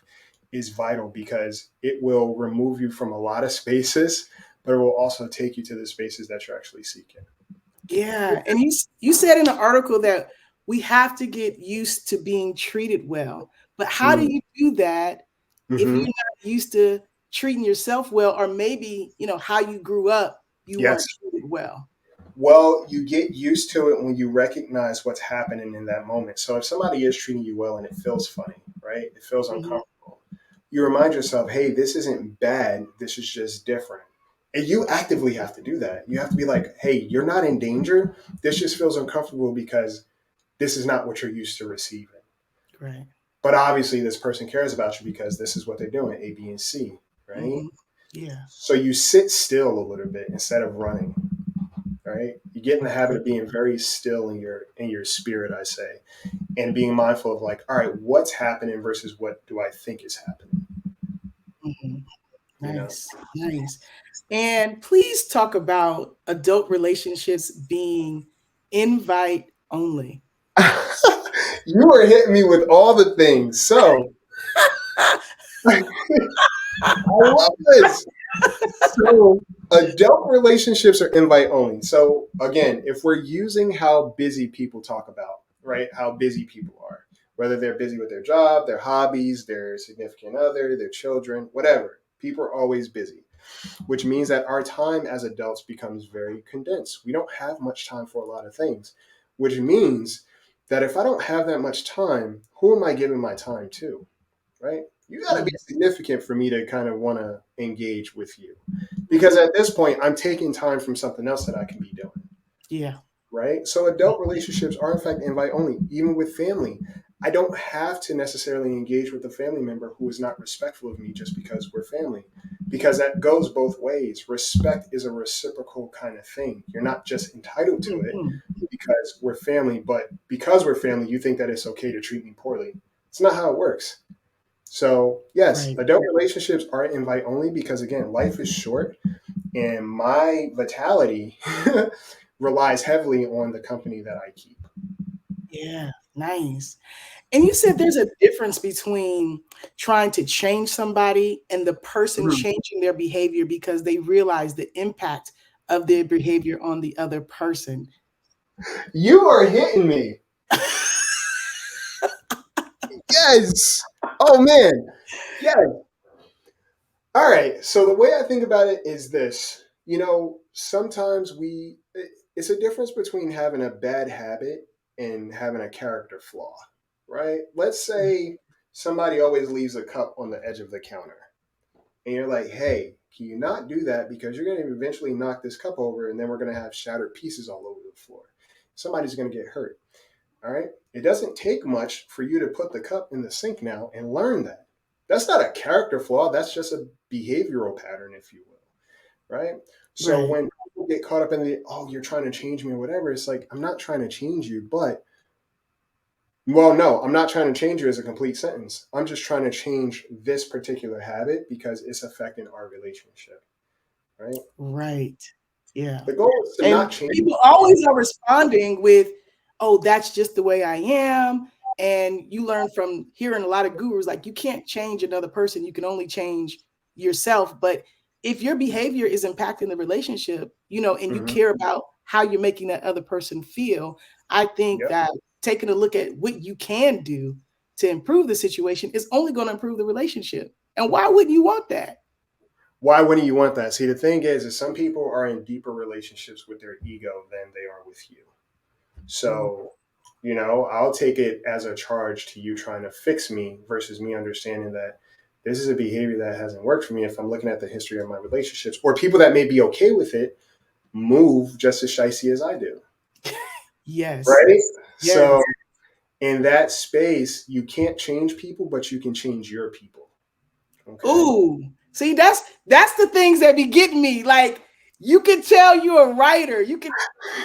is vital, because it will remove you from a lot of spaces, but it will also take you to the spaces that you're actually seeking. Yeah. And you said in the article that we have to get used to being treated well. But how do you do that if you're not used to treating yourself well, or maybe, how you grew up, you Yes. weren't treated well? Well, you get used to it when you recognize what's happening in that moment. So if somebody is treating you well and it feels funny, right? It feels uncomfortable. You remind yourself, hey, this isn't bad. This is just different. And you actively have to do that. You have to be like, hey, you're not in danger. This just feels uncomfortable because this is not what you're used to receiving. Right. But obviously this person cares about you because this is what they're doing, A, B, and C, right? Yeah. So you sit still a little bit instead of running. Right? You get in the habit of being very still in your spirit, I say, and being mindful of like, all right, what's happening versus what do I think is happening? Nice. And please talk about adult relationships being invite only. You are hitting me with all the things. So I love this. So adult relationships are invite only. So again, if we're using how busy people talk about, right, how busy people are, whether they're busy with their job, their hobbies, their significant other, their children, whatever, people are always busy, which means that our time as adults becomes very condensed. We don't have much time for a lot of things, which means that if I don't have that much time, who am I giving my time to, right? You got to be significant for me to kind of want to engage with you, because at this point I'm taking time from something else that I can be doing. Yeah. Right. So adult relationships are in fact invite only. Even with family, I don't have to necessarily engage with a family member who is not respectful of me just because we're family, because that goes both ways. Respect is a reciprocal kind of thing. You're not just entitled to it because we're family, but because we're family, you think that it's okay to treat me poorly. It's not how it works. So yes, adult relationships are invite only because, again, life is short and my vitality relies heavily on the company that I keep. Yeah, nice. And you said there's a difference between trying to change somebody and the person changing their behavior because they realize the impact of their behavior on the other person. You are hitting me. Yes. Oh, man. Yes. All right. So the way I think about it is this. Sometimes it's a difference between having a bad habit and having a character flaw, right? Let's say somebody always leaves a cup on the edge of the counter. And you're like, hey, can you not do that? Because you're going to eventually knock this cup over and then we're going to have shattered pieces all over the floor. Somebody's going to get hurt. All right. It doesn't take much for you to put the cup in the sink now and learn that. That's not a character flaw. That's just a behavioral pattern, if you will. Right. So when people get caught up in you're trying to change me or whatever, it's like, I'm not trying to change you, but well, no, I'm not trying to change you as a complete sentence. I'm just trying to change this particular habit because it's affecting our relationship. Right. Right. Yeah. The goal is to not change. People always are responding with, oh, that's just the way I am. And you learn from hearing a lot of gurus, like you can't change another person. You can only change yourself. But if your behavior is impacting the relationship, and you care about how you're making that other person feel, I think that taking a look at what you can do to improve the situation is only going to improve the relationship. And why wouldn't you want that? Why wouldn't you want that? See, the thing is some people are in deeper relationships with their ego than they are with you. So, I'll take it as a charge to you trying to fix me versus me understanding that this is a behavior that hasn't worked for me. If I'm looking at the history of my relationships or people that may be okay with it, move just as shicey as I do. Yes. Right? Yes. So in that space, you can't change people, but you can change your people. Okay? Ooh, see, that's the things that be getting me. Like, you can tell you're a writer, you can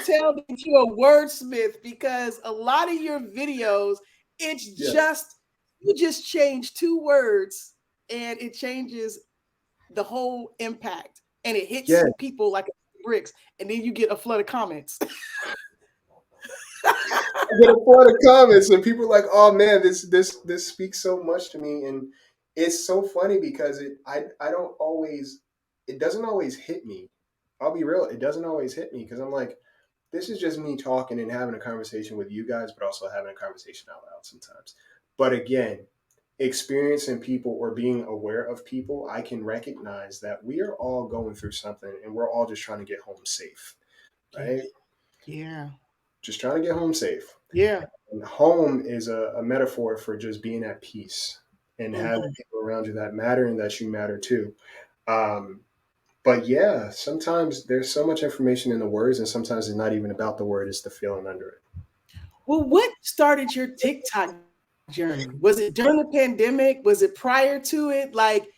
tell that you're a wordsmith, because a lot of your videos, it's just you just change 2 words and it changes the whole impact, and it hits people like bricks, and then you get a flood of comments. I get a flood of comments, and people are like, "Oh man, this speaks so much to me," and it's so funny because I don't always, it doesn't always hit me. I'll be real, it doesn't always hit me because I'm like, this is just me talking and having a conversation with you guys, but also having a conversation out loud sometimes. But again, experiencing people or being aware of people, I can recognize that we are all going through something, and we're all just trying to get home safe, right? Yeah. Just trying to get home safe. Yeah. And home is a metaphor for just being at peace and having people around you that matter and that you matter too. But yeah, sometimes there's so much information in the words, and sometimes it's not even about the word, it's the feeling under it. Well, what started your TikTok journey? Was it during the pandemic? Was it prior to it? Like,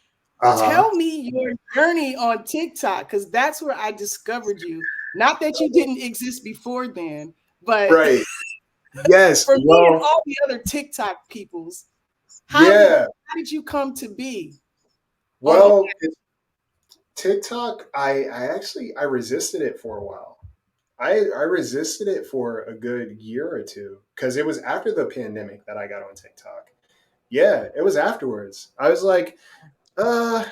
tell me your journey on TikTok, because that's where I discovered you. Not that you didn't exist before then, but right. Yes. For me and all the other TikTok peoples, how did you come to be? Well, TikTok, I resisted it for a while. I resisted it for a good year or two because it was after the pandemic that I got on TikTok. Yeah, it was afterwards. I was like, I'm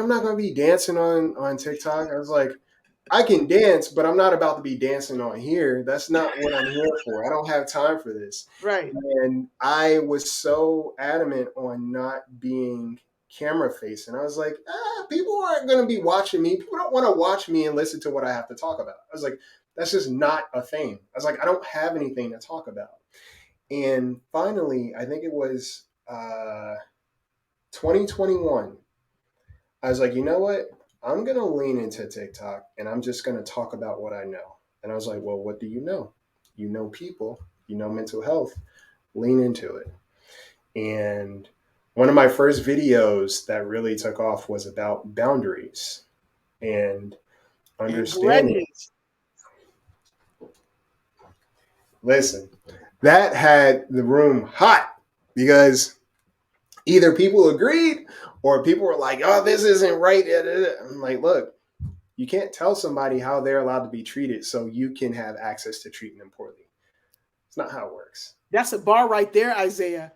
not gonna be dancing on TikTok. I was like, I can dance, but I'm not about to be dancing on here. That's not what I'm here for. I don't have time for this. Right. And I was so adamant on not being camera facing. I was like, people aren't going to be watching me. People don't want to watch me and listen to what I have to talk about. I was like, that's just not a thing. I was like, I don't have anything to talk about. And finally, I think it was 2021. I was like, you know what? I'm going to lean into TikTok and I'm just going to talk about what I know. And I was like, well, what do you know? You know people, you know mental health, lean into it. And one of my first videos that really took off was about boundaries and understanding. Listen, that had the room hot because either people agreed or people were like, oh, this isn't right. I'm like, look, you can't tell somebody how they're allowed to be treated so you can have access to treating them poorly. It's not how it works. That's a bar right there, Isaiah.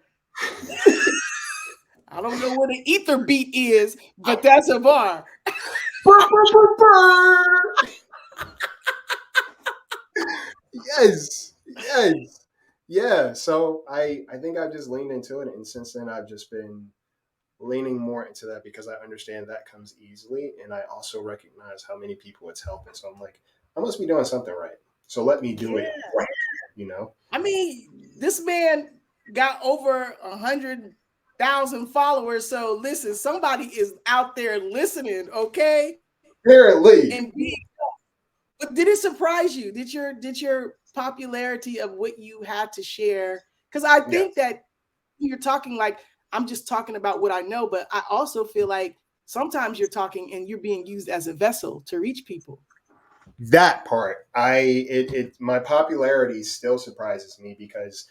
I don't know what an ether beat is, but that's a bar. Yes. Yeah. So I think I've just leaned into it. And since then, I've just been leaning more into that because I understand that comes easily. And I also recognize how many people it's helping. So I'm like, I must be doing something right. So let me do it right, you know? I mean, this man got over 100,000 followers. So listen, somebody is out there listening, okay? Apparently. But did it surprise you? Did your popularity of what you had to share? Because I think that you're talking like, I'm just talking about what I know, but I also feel like sometimes you're talking and you're being used as a vessel to reach people. That part, my popularity still surprises me because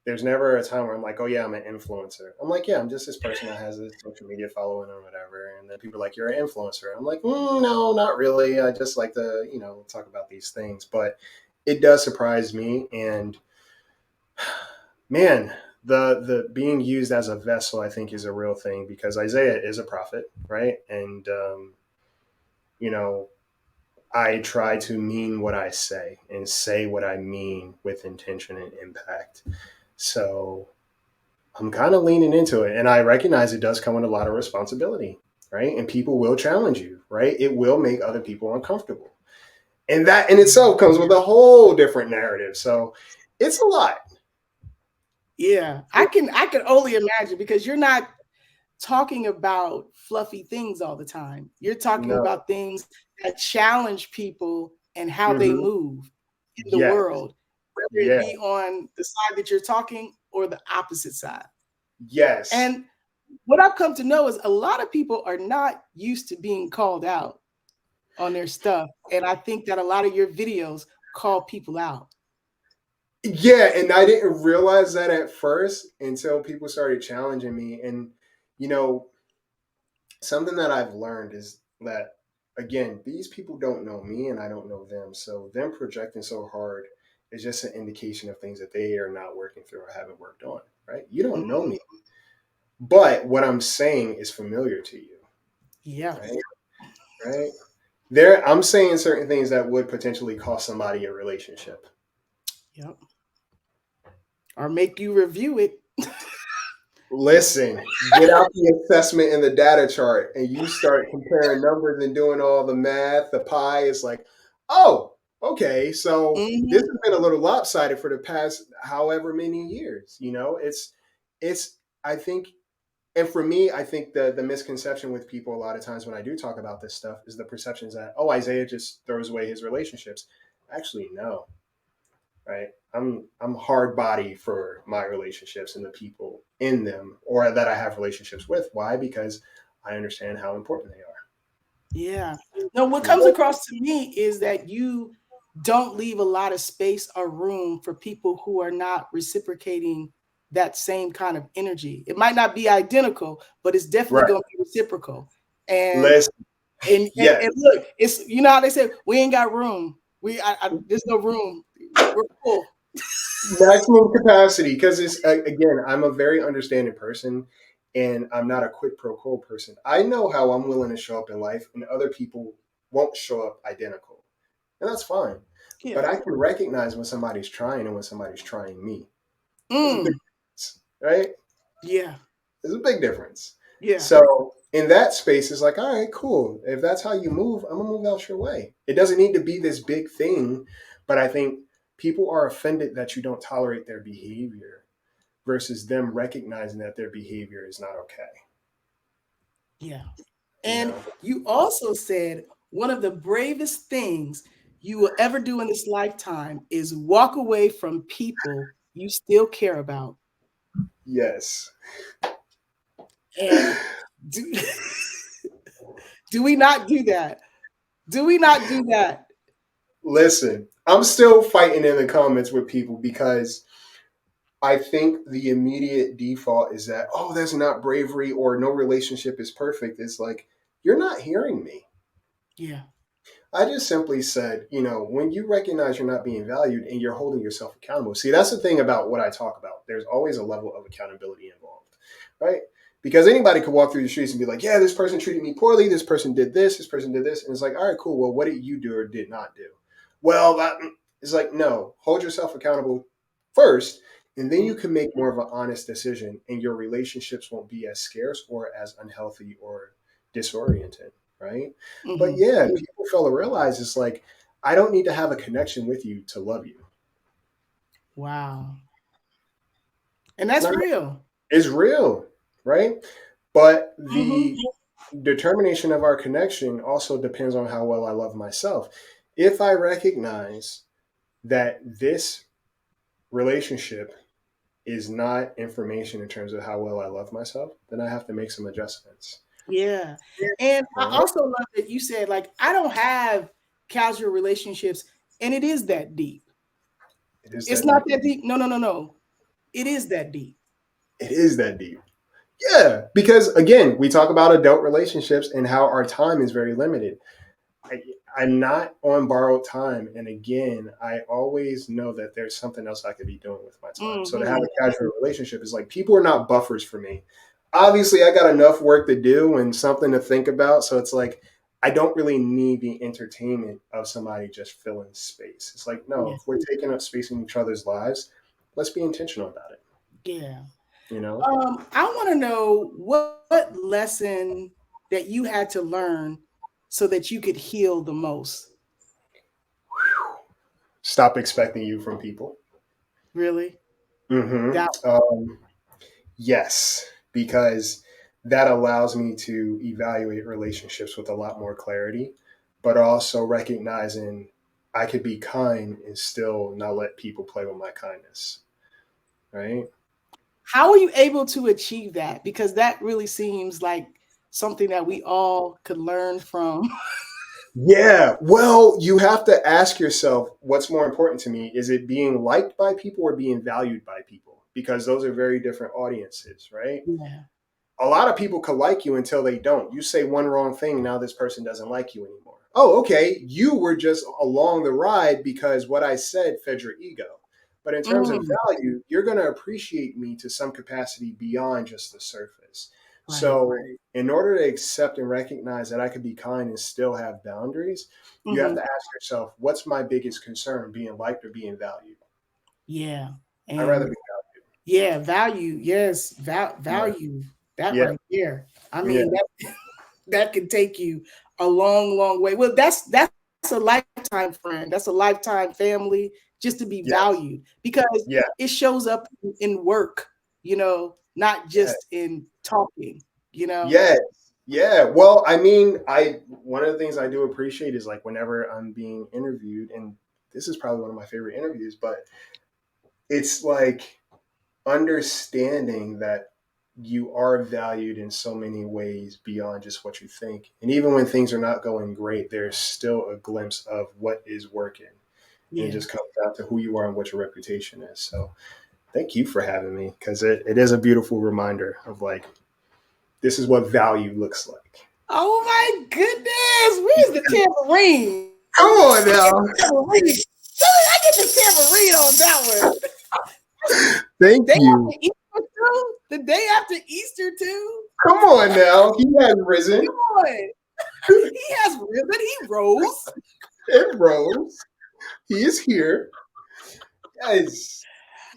there's never a time where I'm like, oh yeah, I'm an influencer. I'm like, yeah, I'm just this person that has a social media following or whatever. And then people are like, you're an influencer. I'm like, no, not really. I just like to, talk about these things. But it does surprise me. And man, the being used as a vessel, I think, is a real thing because Isaiah is a prophet, right? And I try to mean what I say and say what I mean with intention and impact. So I'm kind of leaning into it. And I recognize it does come with a lot of responsibility, right? And people will challenge you, right? It will make other people uncomfortable. And that in itself comes with a whole different narrative. So it's a lot. Yeah, I can only imagine because you're not talking about fluffy things all the time. You're talking about things that challenge people and how they move in the Yes. world, whether it be on the side that you're talking or the opposite side. Yes. And what I've come to know is a lot of people are not used to being called out on their stuff. And I think that a lot of your videos call people out. Yeah, and I didn't realize that at first until people started challenging me. And, you know, something that I've learned is that, again, these people don't know me and I don't know them. So them projecting so hard is just an indication of things that they are not working through or haven't worked on, right? You don't know me, but what I'm saying is familiar to you. Yeah. Right? I'm saying certain things that would potentially cost somebody a relationship. Yep. Or make you review it. Listen, get out the assessment and the data chart and you start comparing numbers and doing all the math, the pie is like, oh, okay. So this has been a little lopsided for the past however many years. You know, I think, and for me, I think the misconception with people a lot of times when I do talk about this stuff is the perceptions that, oh, Isaiah just throws away his relationships. Actually, no. Right? I'm hard body for my relationships and the people in them or that I have relationships with. Why? Because I understand how important they are. Yeah. No, what comes across to me is that you don't leave a lot of space or room for people who are not reciprocating that same kind of energy. It might not be identical, but it's definitely going to be reciprocal. And look, it's, you know how they say, we ain't got room. There's no room. We're full. Maximum capacity. Because it's, again, I'm a very understanding person and I'm not a quid pro quo person. I know how I'm willing to show up in life and other people won't show up identical. And that's fine. Yeah. But I can recognize when somebody's trying and when somebody's trying me. Right? Yeah. There's a big difference. Yeah. So in that space, it's like, all right, cool. If that's how you move, I'm going to move out your way. It doesn't need to be this big thing. But I think people are offended that you don't tolerate their behavior versus them recognizing that their behavior is not okay. Yeah. And you also said one of the bravest things you will ever do in this lifetime is walk away from people you still care about. Yes. And do we not do that? Do we not do that? Listen, I'm still fighting in the comments with people because I think the immediate default is that, oh, that's not bravery or no relationship is perfect. It's like, you're not hearing me. Yeah. I just simply said, when you recognize you're not being valued and you're holding yourself accountable. See, that's the thing about what I talk about. There's always a level of accountability involved, right? Because anybody could walk through the streets and be like, yeah, this person treated me poorly. This person did this. And it's like, all right, cool. Well, what did you do or did not do? Well, that is like, no, hold yourself accountable first. And then you can make more of an honest decision and your relationships won't be as scarce or as unhealthy or disoriented. Right. Mm-hmm. But yeah, people fail to realize it's like, I don't need to have a connection with you to love you. Wow. And that's real. It's real. Right. But the determination of our connection also depends on how well I love myself. If I recognize that this relationship is not information in terms of how well I love myself, then I have to make some adjustments. Yeah. And I also love that you said, like, I don't have casual relationships and it is that deep. It's not that deep. No. It is that deep. It is that deep. Yeah. Because again, we talk about adult relationships and how our time is very limited. I'm not on borrowed time. And again, I always know that there's something else I could be doing with my time. So to have a casual relationship is like, people are not buffers for me. Obviously, I got enough work to do and something to think about. So it's like, I don't really need the entertainment of somebody just filling space. It's like, no, if we're taking up space in each other's lives, let's be intentional about it. Yeah. I want to know what lesson that you had to learn so that you could heal the most. Stop expecting you from people. Really? Yes, because that allows me to evaluate relationships with a lot more clarity, but also recognizing I could be kind and still not let people play with my kindness. Right? How are you able to achieve that? Because that really seems like something that we all could learn from. Yeah. Well, you have to ask yourself what's more important to me. Is it being liked by people or being valued by people? Because those are very different audiences, right? Yeah. A lot of people could like you until they don't. You say one wrong thing, now this person doesn't like you anymore. Oh, okay. You were just along the ride because what I said fed your ego. But in terms of Mm, value, you're going to appreciate me to some capacity beyond just the surface. right. So, in order to accept and recognize that I could be kind and still have boundaries, you have Hmm. to ask yourself, what's my biggest concern, being liked or being valued? Yeah. I'd rather And be yeah, value. Yes. valued. Value. That Yeah. right there. I Yeah. mean, that can take you a long, long way. Well, that's a lifetime friend. That's a lifetime family, just to be Yes. valued, because Yeah. it shows up in work, not Yeah. just in talking. Yes. Yeah. Well, I mean, I one of the things I do appreciate is like whenever I'm being interviewed, and this is probably one of my favorite interviews, but it's like understanding that you are valued in so many ways beyond just what you think. And even when things are not going great, there's still a glimpse of what is working. And it Yeah. just comes down to who you are and what your reputation is. So thank you for having me, because it is a beautiful reminder of like, this is what value looks like. Oh my goodness. Where's the tambourine? Come on now. Tambourine. I get the tambourine on that one. Thank Day you. after Easter too? The day after Easter too? Come on now. He has risen. Come on. He has risen. He rose. It rose. He is here. Yes.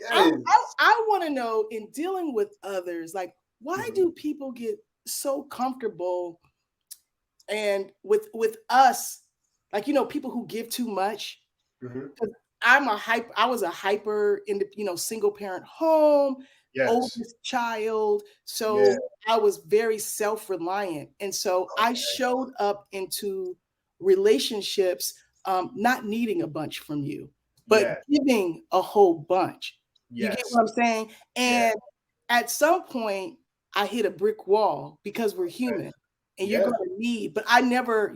I, Yes. I, I want to know, in dealing with others, like, why Mhm. do people get so comfortable and with us, like, people who give too much? Mhm. I was a hyper in the, single parent home, Yes. oldest child. Yeah. So I was very self-reliant. And so I Okay. showed up into relationships, not needing a bunch from you, but Yeah. giving a whole bunch. You get Yes. what I'm saying? Yeah. And at some point, I hit a brick wall, because we're Okay. human and you're Yeah. going to need, but I never,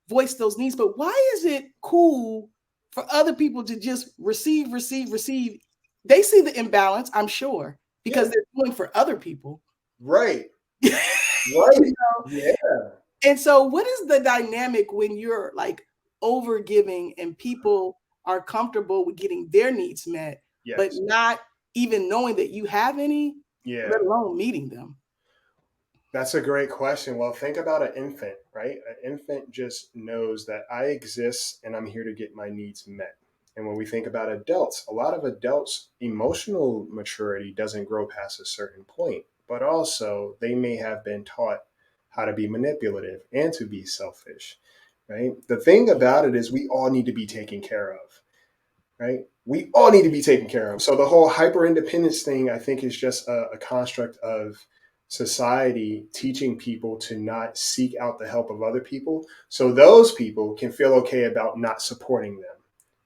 voiced those needs. But why is it cool for other people to just receive, receive, receive? They see the imbalance, I'm sure, because Yeah. they're doing for other people. Right. You Right. know? Yeah. And so, what is the dynamic when you're like over giving and people are comfortable with getting their needs met, but Yes. not even knowing that you have any, Yeah. let alone meeting them? That's a great question. Well, think about an infant, right? An infant just knows that I exist and I'm here to get my needs met. And when we think about adults, a lot of adults' emotional maturity doesn't grow past a certain point, but also they may have been taught how to be manipulative and to be selfish, right? The thing about it is we all need to be taken care of, right? We all need to be taken care of. So the whole hyper independence thing, I think, is just a construct of society teaching people to not seek out the help of other people, so those people can feel okay about not supporting them,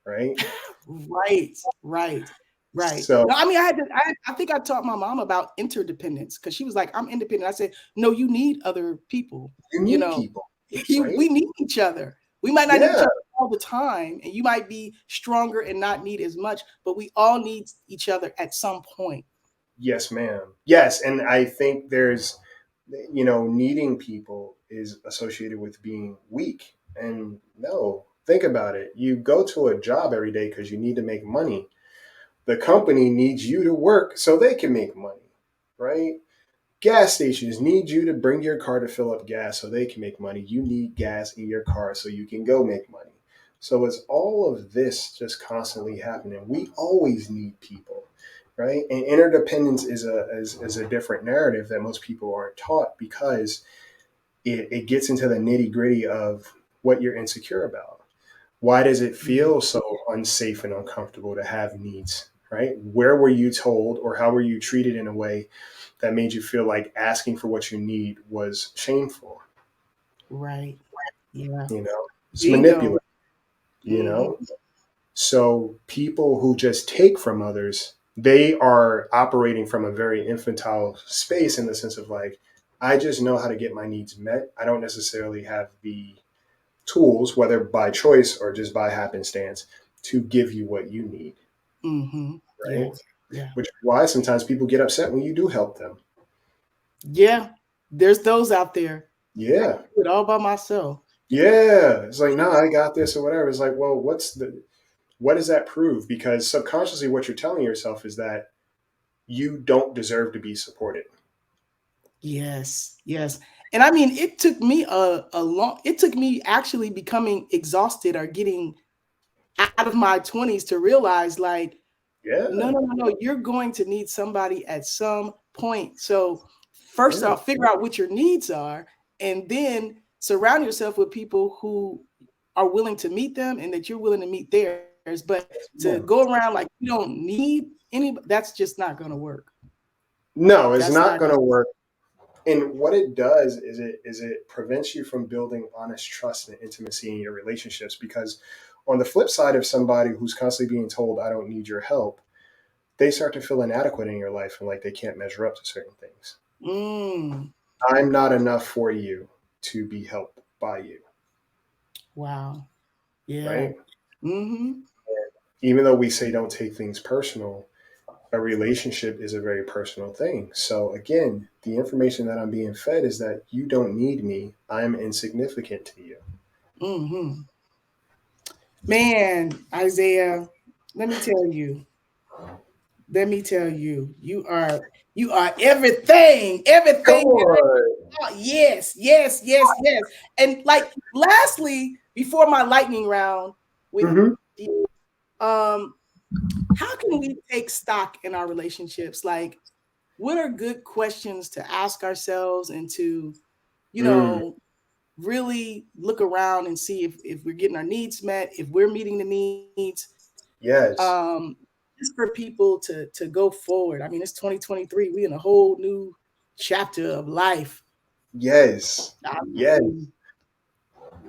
right? Right, right, right. So No, I mean, I think I taught my mom about interdependence, because she was like, I'm independent. I said, no, you need other people. you You need know, people, right? we need each other. We might not need each Yeah. other all the time, and you might be stronger and not need as much, but we all need each other at some point. Yes, ma'am. Yes, and I think there's, needing people is associated with being weak. And no, think about it. You go to a job every day because you need to make money. The company needs you to work so they can make money, right? Gas stations need you to bring your car to fill up gas so they can make money. You need gas in your car so you can go make money. So it's all of this just constantly happening. We always need people, right? And interdependence is a different narrative that most people aren't taught, because it gets into the nitty gritty of what you're insecure about. Why does it Yeah. feel so unsafe and uncomfortable to have needs, right? Where were you told or how were you treated in a way that made you feel like asking for what you need was shameful? Right. Yeah. You know, it's Bingo. manipulative. you know? So people who just take from others, they are operating from a very infantile space in the sense of like, I just know how to get my needs met. I don't necessarily have the tools, whether by choice or just by happenstance, to give you what you need. Right? Yeah. Which is why sometimes people get upset when you do help them. Yeah. There's those out there. Yeah. I do it all by myself. Yeah. It's like, no, I got this or whatever. It's like, well, what does that prove? Because subconsciously what you're telling yourself is that you don't deserve to be supported. Yes. And I mean, it took me it took me actually becoming exhausted or getting out of my 20s to realize like, no, you're going to need somebody at some point. So first off, figure out what your needs are, and then surround yourself with people who are willing to meet them and that you're willing to meet theirs. But to go around like you don't need anybody, that's just not going to work. No, it's not going to work. And what it does is it prevents you from building honest trust and intimacy in your relationships. Because on the flip side of somebody who's constantly being told, I don't need your help, they start to feel inadequate in your life and like they can't measure up to certain things. I'm not enough for you to be helped by you. Wow. Yeah. Right? Even though we say don't take things personal, a relationship is a very personal thing. So again, the information that I'm being fed is that you don't need me. I'm insignificant to you. Man, Isaiah, let me tell you, you are everything. Oh, yes. And like, lastly, before my lightning round with you, how can we take stock in our relationships? Like, what are good questions to ask ourselves and to, really look around and see if we're getting our needs met, if we're meeting the needs. Yes. Just for people to go forward. I mean, it's 2023. We're in a whole new chapter of life. Yes.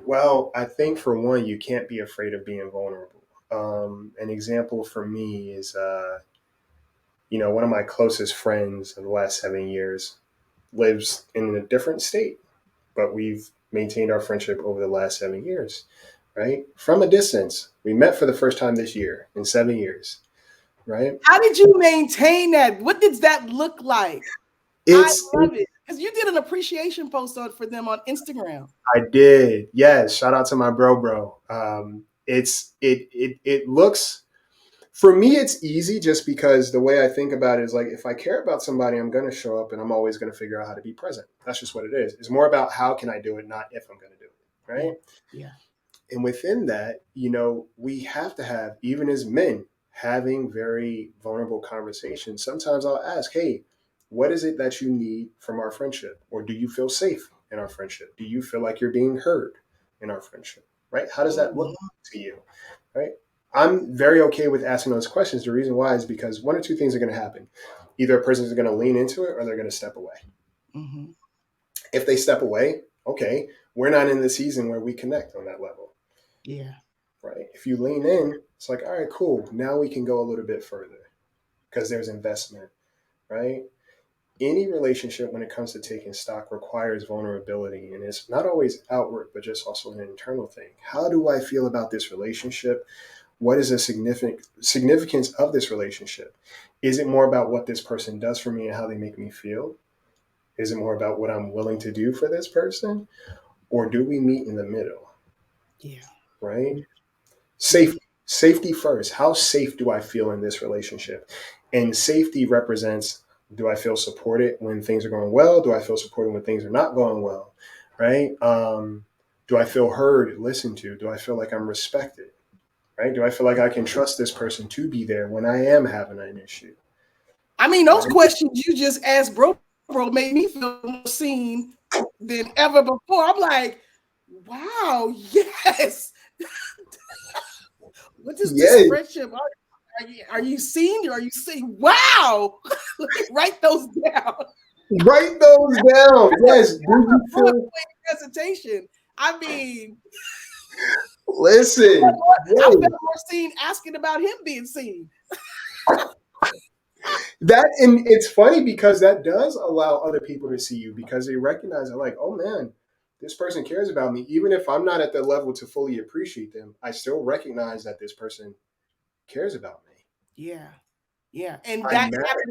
Well, I think for one, you can't be afraid of being vulnerable. An example for me is, one of my closest friends in the last 7 years lives in a different state, but we've maintained our friendship over the last 7 years, right? From a distance. We met for the first time this year in 7 years, right? How did you maintain that? What did that look like? I love it. Because you did an appreciation post for them on Instagram. I did. Yes. Shout out to my bro. It looks, for me, it's easy just because the way I think about it is like, if I care about somebody, I'm going to show up and I'm always going to figure out how to be present. That's just what it is. It's more about how can I do it, not if I'm going to do it. Right. Yeah. And within that, we have to have, even as men, having very vulnerable conversations. Sometimes I'll ask, hey, what is it that you need from our friendship? Or do you feel safe in our friendship? Do you feel like you're being heard in our friendship? Right? How does that look to you? Right? I'm very okay with asking those questions. The reason why is because one or two things are going to happen. Either a person is going to lean into it or they're going to step away. If they step away, okay, we're not in the season where we connect on that level. Yeah. Right. If you lean in, it's like, all right, cool. Now we can go a little bit further because there's investment. Right. Any relationship when it comes to taking stock requires vulnerability, and it's not always outward, but just also an internal thing. How do I feel about this relationship? What is the significance of this relationship? Is it more about what this person does for me and how they make me feel? Is it more about what I'm willing to do for this person? Or do we meet in the middle? Yeah. Right? Safety first. How safe do I feel in this relationship? And safety represents, do I feel supported when things are going well? Do I feel supported when things are not going well? Right? Do I feel heard, listened to? Do I feel like I'm respected? Right? Do I feel like I can trust this person to be there when I am having an issue? I mean, those questions you just asked, bro, made me feel more seen than ever before. I'm like, wow, yes. What is this friendship? Are you seen? Are you seeing? Wow. Write those down. Write those down. Yes. Do you feel presentation? I mean, Listen, I hey, felt more seen asking about him being seen. and it's funny because that does allow other people to see you because they recognize it like, oh man, this person cares about me. Even if I'm not at the level to fully appreciate them, I still recognize that this person cares about me. Yeah. Yeah. And I matter.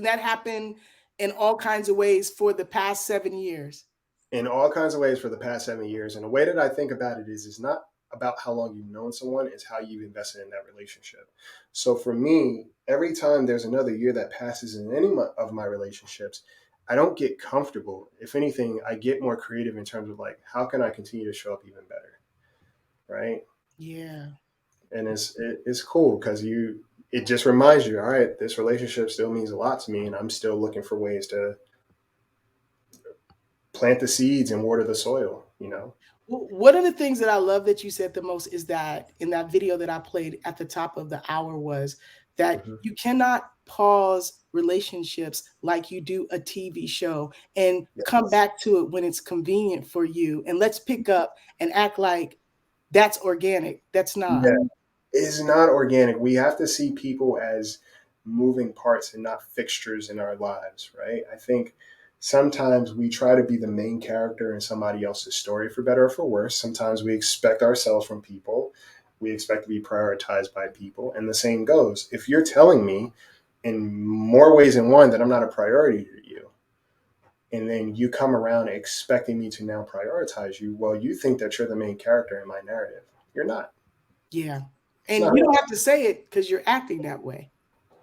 that happened in all kinds of ways for the past 7 years. In all kinds of ways for the past 7 years. And the way that I think about it is not about how long you've known someone, it's how you've invested in that relationship. So for me, every time there's another year that passes in any of my relationships, I don't get comfortable. If anything, I get more creative in terms of like, how can I continue to show up even better? Right. Yeah. And it's cool because it just reminds you, all right, this relationship still means a lot to me, and I'm still looking for ways to plant the seeds and water the soil, you know? One of the things that I love that you said the most is that in that video that I played at the top of the hour was that Mhm. you cannot pause relationships like you do a TV show and come Yes. back to it when it's convenient for you. And let's pick up and act like that's organic. That's not. Yeah. It's not organic. We have to see people as moving parts and not fixtures in our lives, right? I think sometimes we try to be the main character in somebody else's story, for better or for worse. Sometimes we expect ourselves from people. We expect to be prioritized by people. And the same goes. If you're telling me in more ways than one that I'm not a priority to you, and then you come around expecting me to now prioritize you, well, you think that you're the main character in my narrative. You're not. Yeah. It's And not. you don't have to say it because you're acting that way. I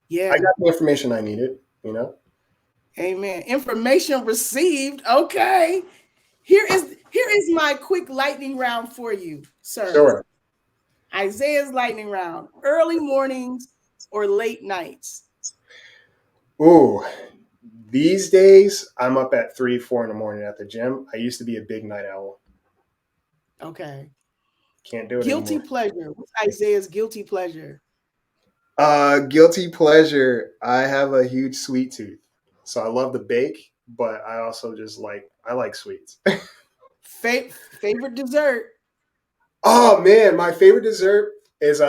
Yeah. got the information I needed, you know? Amen. Information received. Okay. Here is my quick lightning round for you, sir. Sure. Isaiah's lightning round. Early mornings or late nights? Ooh, these days I'm up at 3, 4 in the morning at the gym. I used to be a big night owl. Okay. Can't do it Guilty anymore. pleasure. What's Isaiah's guilty pleasure? Guilty pleasure. I have a huge sweet tooth. So I love to bake, but I also I like sweets. Favorite dessert? Oh man, my favorite dessert is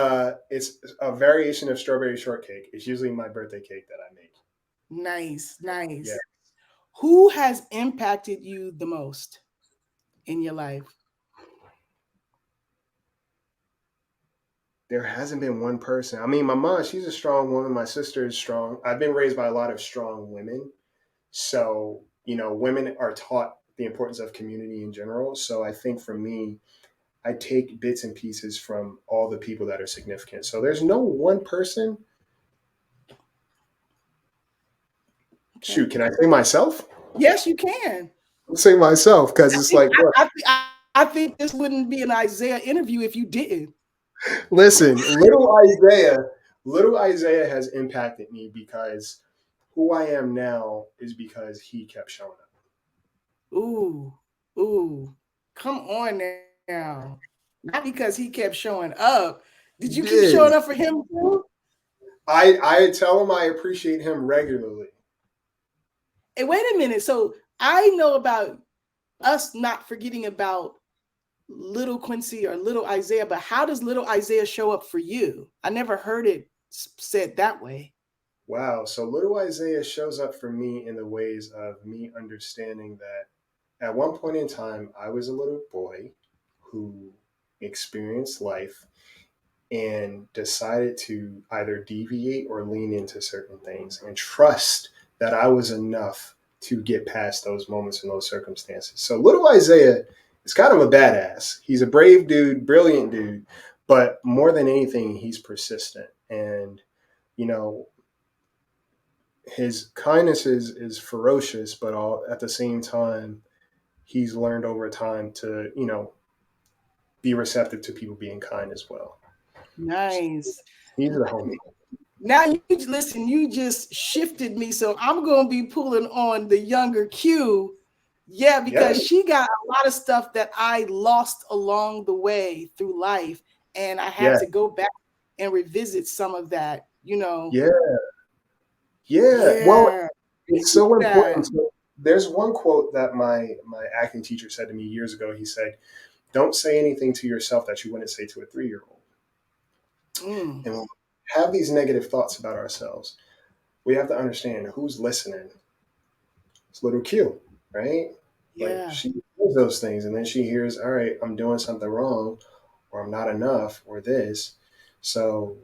it's a variation of strawberry shortcake. It's usually my birthday cake that I make. Nice, Yeah. nice. Who has impacted you the most in your life? There hasn't been one person. I mean, my mom, she's a strong woman. My sister is strong. I've been raised by a lot of strong women. So, women are taught the importance of community in general. So I think for me, I take bits and pieces from all the people that are significant. So there's no one person. Okay. Shoot, can I say myself? Yes, you can. I'll say myself because I it's think, like, look, I think this wouldn't be an Isaiah interview if you didn't. listen, little Isaiah has impacted me because who I am now is because he kept showing up. Ooh, ooh. Come on now. Not because he kept showing up. Did you keep Did showing up for him too? I tell him I appreciate him regularly. Hey, wait a minute. So I know about us not forgetting about little Quencie or little Isaiah, but how does little Isaiah show up for you? I never heard it said that way. Wow. So little Isaiah shows up for me in the ways of me understanding that at one point in time, I was a little boy who experienced life and decided to either deviate or lean into certain things and trust that I was enough to get past those moments and those circumstances. So little Isaiah is kind of a badass. He's a brave dude, brilliant dude, but more than anything, he's persistent. And, you know, his kindness is ferocious, but at the same time, he's learned over time to, be receptive to people being kind as well. Nice. He's the homie. Now you listen, you just shifted me. So I'm going to be pulling on the younger Q. Yeah, Yeah. because she got a lot of stuff that I lost along the way through life. And I had Yeah. to go back and revisit some of that, Yeah. Yeah. Well, it's so that. important. So there's one quote that my acting teacher said to me years ago. He said, don't say anything to yourself that you wouldn't say to a 3-year-old. Mm. And when we have these negative thoughts about ourselves, we have to understand who's listening. It's little Q, right? Like Yeah. she hears those things and then she hears, all right, I'm doing something wrong or I'm not enough or this. So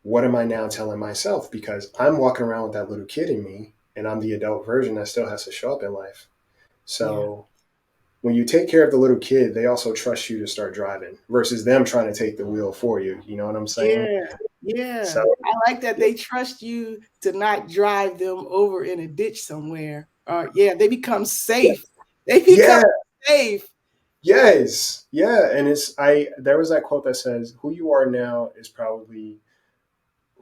what am I now telling myself? Because I'm walking around with that little kid in me and I'm the adult version that still has to show up in life. Yeah. So when you take care of the little kid, they also trust you to start driving versus them trying to take the wheel for you. You know what I'm saying? Yeah. Yeah. So I like that they trust you to not drive them over in a ditch somewhere. Yeah, they become safe. They yeah, become safe. yes, yeah. And there was that quote that says, who you are now is probably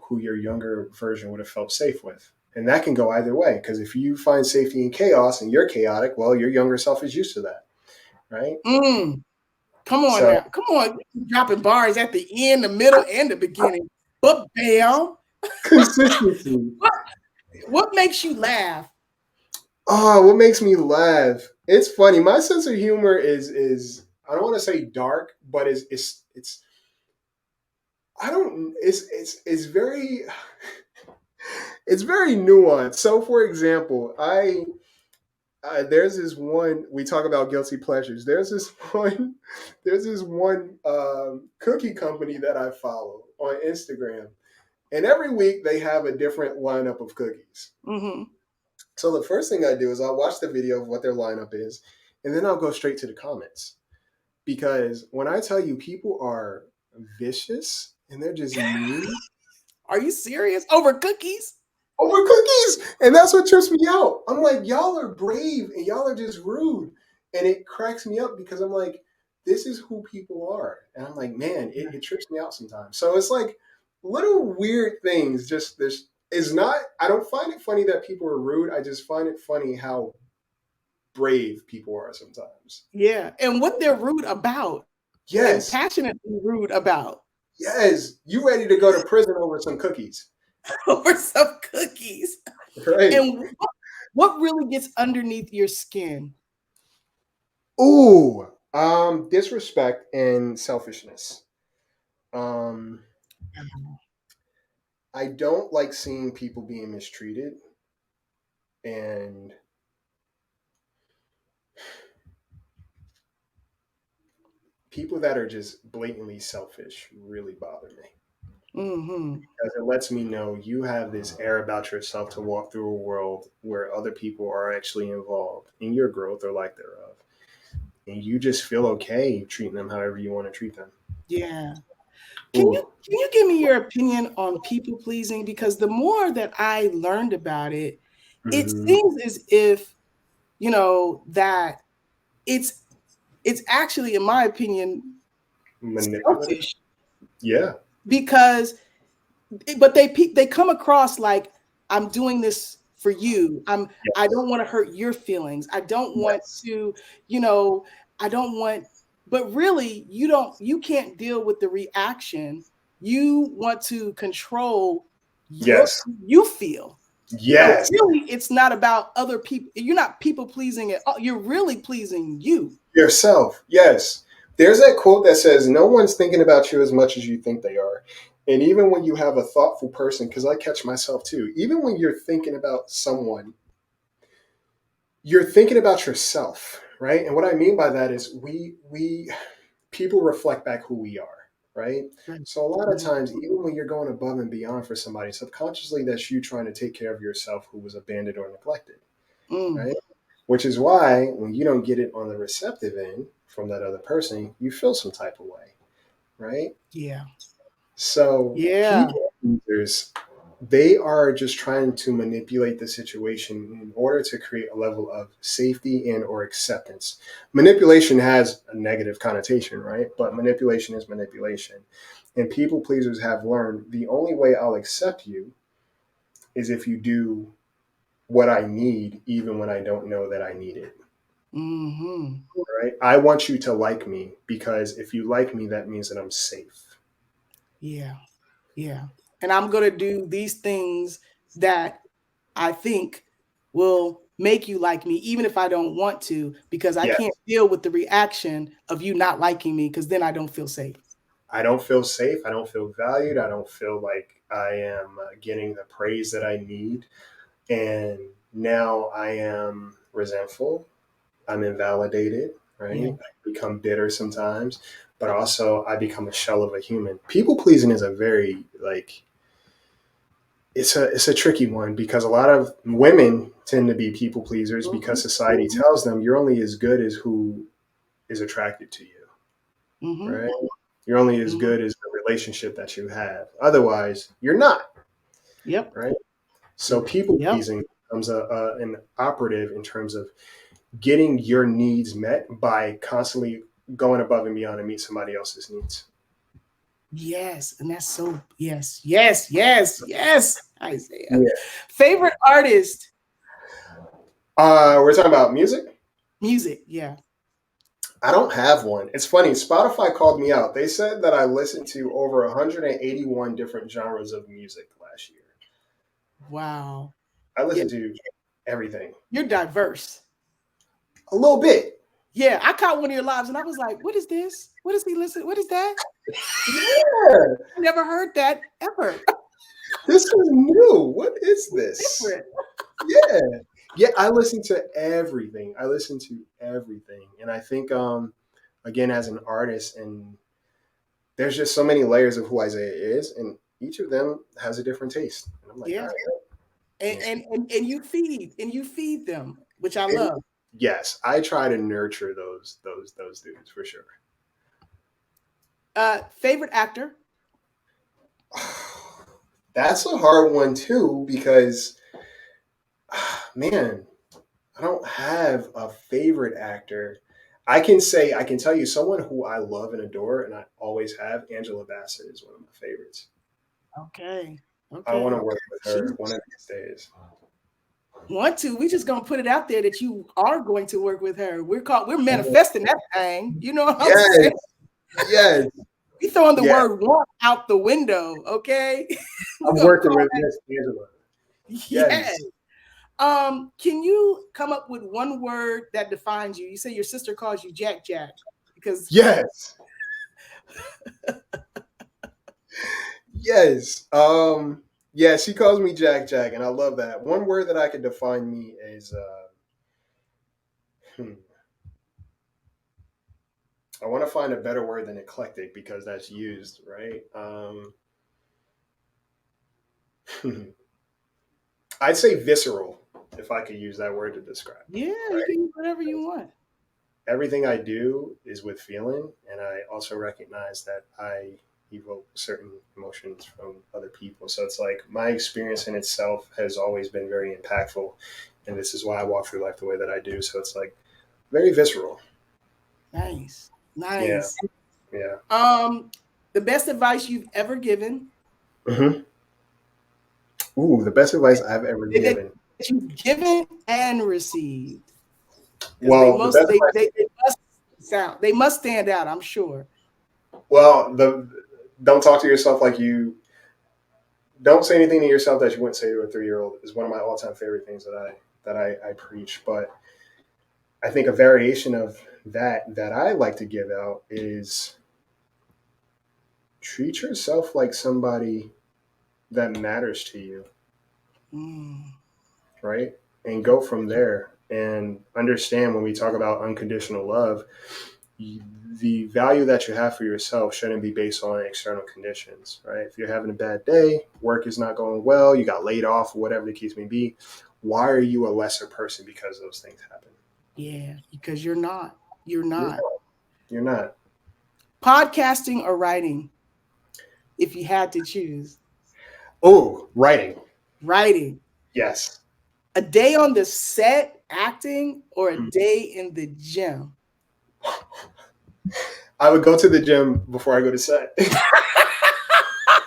who your younger version would have felt safe with. And that can go either way. Because if you find safety in chaos and you're chaotic, well, your younger self is used to that. Right. Mm. Come on So now. Come on. Dropping bars at the end, the middle, and the beginning. But bam. consistency. What makes you laugh? Oh, what makes me laugh? It's funny. My sense of humor is I don't want to say dark, but it's I don't it's very it's very nuanced. So for example, there's this one we talk about guilty pleasures. There's this one cookie company that I follow on Instagram, and every week they have a different lineup of cookies. Mm-hmm. So the first thing I do is I'll watch the video of what their lineup is, and then I'll go straight to the comments because when I tell you people are vicious and they're just mean Are you serious? Over cookies? over cookies. And that's what trips me out. I'm like, y'all are brave and y'all are just rude. And it cracks me up because I'm like, this is who people are. And I'm like, man, it trips me out sometimes. So it's like little weird things. Just this is not, I don't find it funny that people are rude. I just find it funny how brave people are sometimes. Yeah. And what they're rude about and Yes. passionately rude about. Yes. You ready to go to prison over some cookies. Over some cookies. Right. And what really gets underneath your skin? Ooh, disrespect and selfishness. Um, I don't like seeing people being mistreated, and people that are just blatantly selfish really bother me Mm-hmm. because it lets me know you have this air about yourself to walk through a world where other people are actually involved in your growth or lack thereof, and you just feel okay treating them however you want to treat them. Yeah. Ooh. Can you give me your opinion on people pleasing? Because the more that I learned about it, it Mhm. seems as if, that it's actually, in my opinion, Manipulative. selfish Yeah. because but they come across like I'm doing this for you. I don't want to hurt your feelings. I don't want Yes. to, you know, I don't want, but really you can't deal with the reaction. You want to control what Yes. you feel. So Yes. really it's not about other people. You're not people pleasing at all. You're really pleasing you. Yourself, yes. There's that quote that says, no one's thinking about you as much as you think they are. And even when you have a thoughtful person, because I catch myself too, even when you're thinking about someone, you're thinking about yourself, right? And what I mean by that is we people reflect back who we are, right? Right. So a lot of times, even when you're going above and beyond for somebody, subconsciously that's you trying to take care of yourself who was abandoned or neglected, Mm, right? Which is why when you don't get it on the receptive end from that other person, you feel some type of way, right? yeah. So Yeah. people pleasers, they are just trying to manipulate the situation in order to create a level of safety and or acceptance. Manipulation has a negative connotation, right? But manipulation is manipulation. And people pleasers have learned the only way I'll accept you is if you do what I need, even when I don't know that I need it. Mm-hmm. Right? I want you to like me because if you like me, that means that I'm safe. Yeah. Yeah. And I'm going to do these things that I think will make you like me, even if I don't want to, because I Yes. can't deal with the reaction of you not liking me, because then I don't feel safe. I don't feel safe. I don't feel valued. I don't feel like I am getting the praise that I need. And now I am resentful. I'm invalidated, right? Yeah. I become bitter sometimes, but also I become a shell of a human. People pleasing is a very it's a tricky one because a lot of women tend to be people pleasers because society tells them you're only as good as who is attracted to you, right? You're only as good as the relationship that you have. Otherwise, you're not, Yep. right? So people pleasing becomes an operative in terms of getting your needs met by constantly going above and beyond to meet somebody else's needs. Yes, and that's so yes. Isaiah. Yeah. Favorite artist? We're talking about music. Music, yeah. I don't have one. It's funny. Spotify called me out. They said that I listened to over 181 different genres of music last year. Wow. I listened to everything. You're diverse. A little bit. Yeah, I caught one of your lives and I was like, what is this? What is he listening? What is that? Yeah. I never heard that ever. This is new. What is this? Different. Yeah. Yeah, I listen to everything. And I think again as an artist, and there's just so many layers of who Isaiah is, and each of them has a different taste. And I'm like, yeah. all right. And you feed them, which I love. Yes, I try to nurture those dudes for sure. Favorite actor? That's a hard one too, because man, I don't have a favorite actor. I can tell you someone who I love and adore, and I always have. Angela Bassett is one of my favorites. Okay. I want to work with her one of these days. We just gonna put it out there that you are going to work with her. We're manifesting that thing. You know what I'm saying? Yes. We throwing the word want out the window, okay? I'm working with Miss Angela. Yes. Can you come up with one word that defines you? You say your sister calls you Jack because yes. Yes. Yeah, she calls me Jack, and I love that. One word that I can define me is I want to find a better word than eclectic because that's used, right? I'd say visceral if I could use that word to describe. Yeah, right? You can use whatever you want. Everything I do is with feeling, and I also recognize that I evoke certain emotions from other people. So it's like my experience in itself has always been very impactful, and this is why I walk through life the way that I do. So it's like very visceral. Nice. Yeah. The best advice you've ever given? Ooh, the best advice I've ever given. That you've given and received. Well, they must stand out, I'm sure. Well, don't talk to yourself like you. Don't say anything to yourself that you wouldn't say to a 3-year-old is one of my all-time favorite things that I preach. But I think a variation of that I like to give out is treat yourself like somebody that matters to you, right? And go from there. And understand when we talk about unconditional love, the value that you have for yourself shouldn't be based on external conditions, right? If you're having a bad day, work is not going well, you got laid off, whatever the case may be, why are you a lesser person because those things happen? Yeah, because you're not. You're not. Podcasting or writing, if you had to choose? Oh, writing. Writing. Yes. A day on the set acting or a day in the gym? I would go to the gym before I go to set.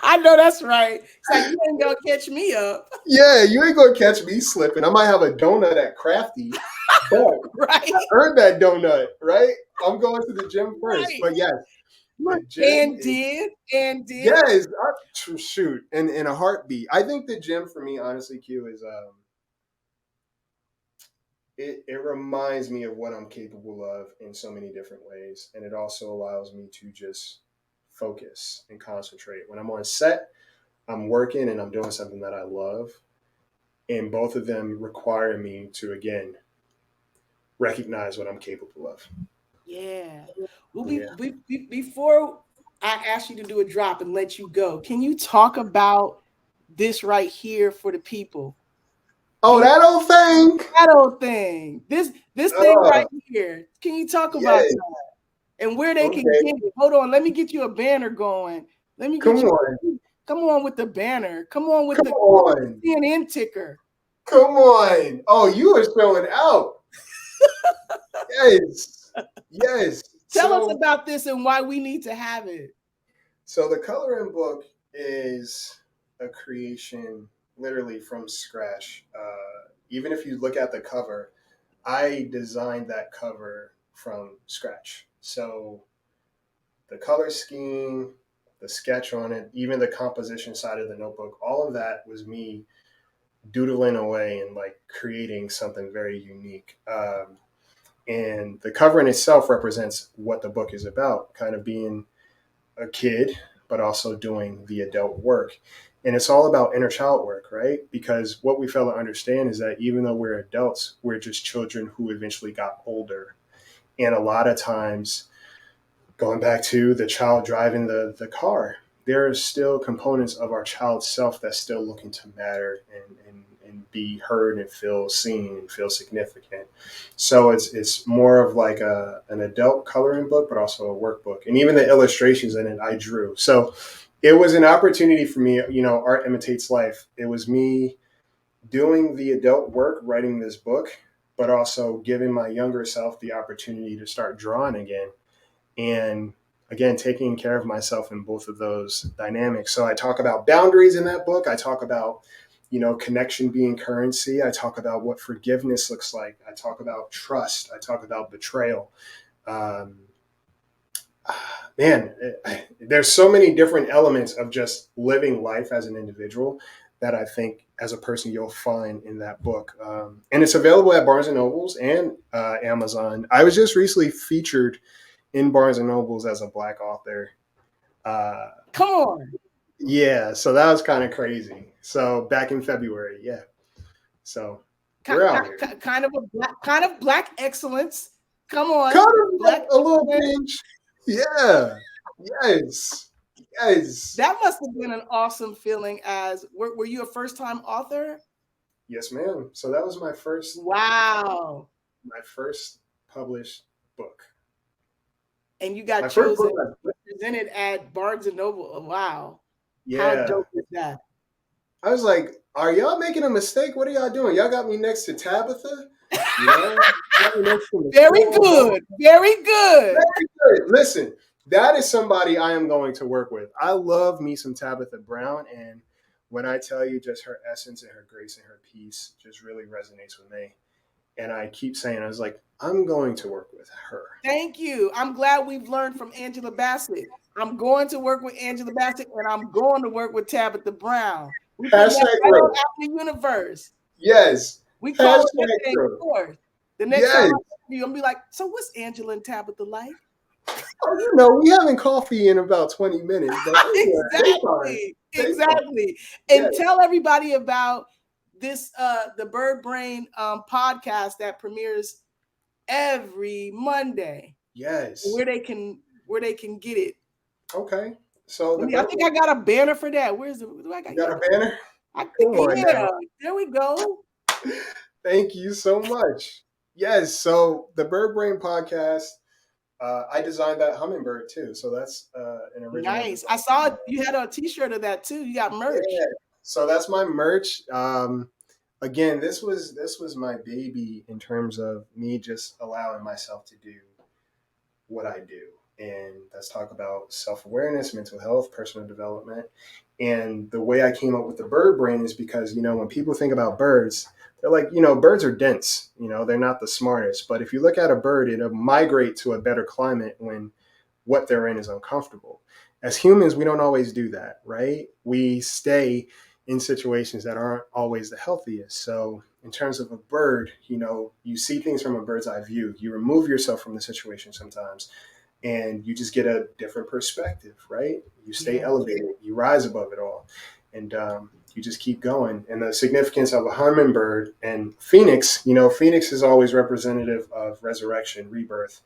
I know that's right. It's like you ain't gonna catch me up. Yeah, you ain't gonna catch me slipping. I might have a donut at Crafty. But right. I earned that donut, right? I'm going to the gym first. Right. But yes. And did. Yes. Shoot. In a heartbeat. I think the gym for me, honestly, Q, is it reminds me of what I'm capable of in so many different ways. And it also allows me to just focus and concentrate. When I'm on set, I'm working and I'm doing something that I love. And both of them require me to, again, recognize what I'm capable of. Yeah. Well, Yeah. before I ask you to do a drop and let you go, can you talk about this right here for the people? Oh, that old thing. That old thing. This thing right here. Can you talk about Yes. that? And where they can Okay. get it? Hold on. Let me get you a banner going. Let me get Come on. Come on with the banner. Come on with Come the on. CNN ticker. Come on. Oh, you are showing out. Yes. Yes. Tell us So, about this and why we need to have it. so the coloring book is a creation literally from scratch. Even if you look at the cover, I designed that cover from scratch. So the color scheme, the sketch on it, even the composition side of the notebook, all of that was me doodling away and like creating something very unique. And the cover in itself represents what the book is about, kind of being a kid, but also doing the adult work. And it's all about inner child work, right? Because what we fail to understand is that even though we're adults, we're just children who eventually got older. And a lot of times, going back to the child driving the car, there are still components of our child's self that's still looking to matter and be heard and feel seen and feel significant. So it's more of like an adult coloring book, but also a workbook. And even the illustrations in it, I drew. So it was an opportunity for me, art imitates life. It was me doing the adult work, writing this book, but also giving my younger self the opportunity to start drawing again. And again, taking care of myself in both of those dynamics. So I talk about boundaries in that book. I talk about, connection being currency. I talk about what forgiveness looks like. I talk about trust. I talk about betrayal. Um, Man, there's so many different elements of just living life as an individual that I think as a person you'll find in that book. And it's available at Barnes and Nobles and Amazon. I was just recently featured in Barnes and Nobles as a Black author. Come on. Yeah, so that was kind of crazy. So back in February, yeah. So we're out here. Kind of black excellence. Come on. Kind of Black a little excellence. pinch. Yeah. Yes. Yes. That must have been an awesome feeling. Were you a first-time author? Yes, ma'am. So that was my first. Wow. My first published book. And you got my chosen, presented at Barnes and Noble. Oh, wow. Yeah. How dope is that? I was like, are y'all making a mistake? What are y'all doing? Y'all got me next to Tabitha? Very good. Very good. Very good. Listen, that is somebody I am going to work with. I love me some Tabitha Brown. And when I tell you just her essence and her grace and her peace just really resonates with me. And I keep saying, I was like, I'm going to work with her. Thank you. I'm glad we've learned from Angela Bassett. I'm going to work with Angela Bassett, and I'm going to work with Tabitha Brown. We put that right on out in the universe. Yes. We call it that thing forth. The next time I'm gonna be like, so what's Angela and Tabitha like? Oh, we having coffee in about 20 minutes. Exactly. And tell everybody about this the Bird Brain podcast that premieres every Monday. Yes. Where they can get it. Okay. So I think I got a banner for that. Do I got? You got a banner? I think there we go. Thank you so much. Yes. So the Bird Brain podcast, I designed that hummingbird too. So that's an original. Nice. I saw you had a T-shirt of that too. You got merch. Yeah. So that's my merch. Again, this was my baby in terms of me just allowing myself to do what I do. And let's talk about self-awareness, mental health, personal development. And the way I came up with the bird brain is because, when people think about birds, they're like, birds are dense, they're not the smartest. But if you look at a bird, it'll migrate to a better climate when what they're in is uncomfortable. As humans, we don't always do that, right? We stay in situations that aren't always the healthiest. So in terms of a bird, you see things from a bird's eye view. You remove yourself from the situation sometimes, and you just get a different perspective, right? You stay elevated, you rise above it all, and you just keep going. And the significance of a hummingbird and Phoenix, Phoenix is always representative of resurrection, rebirth.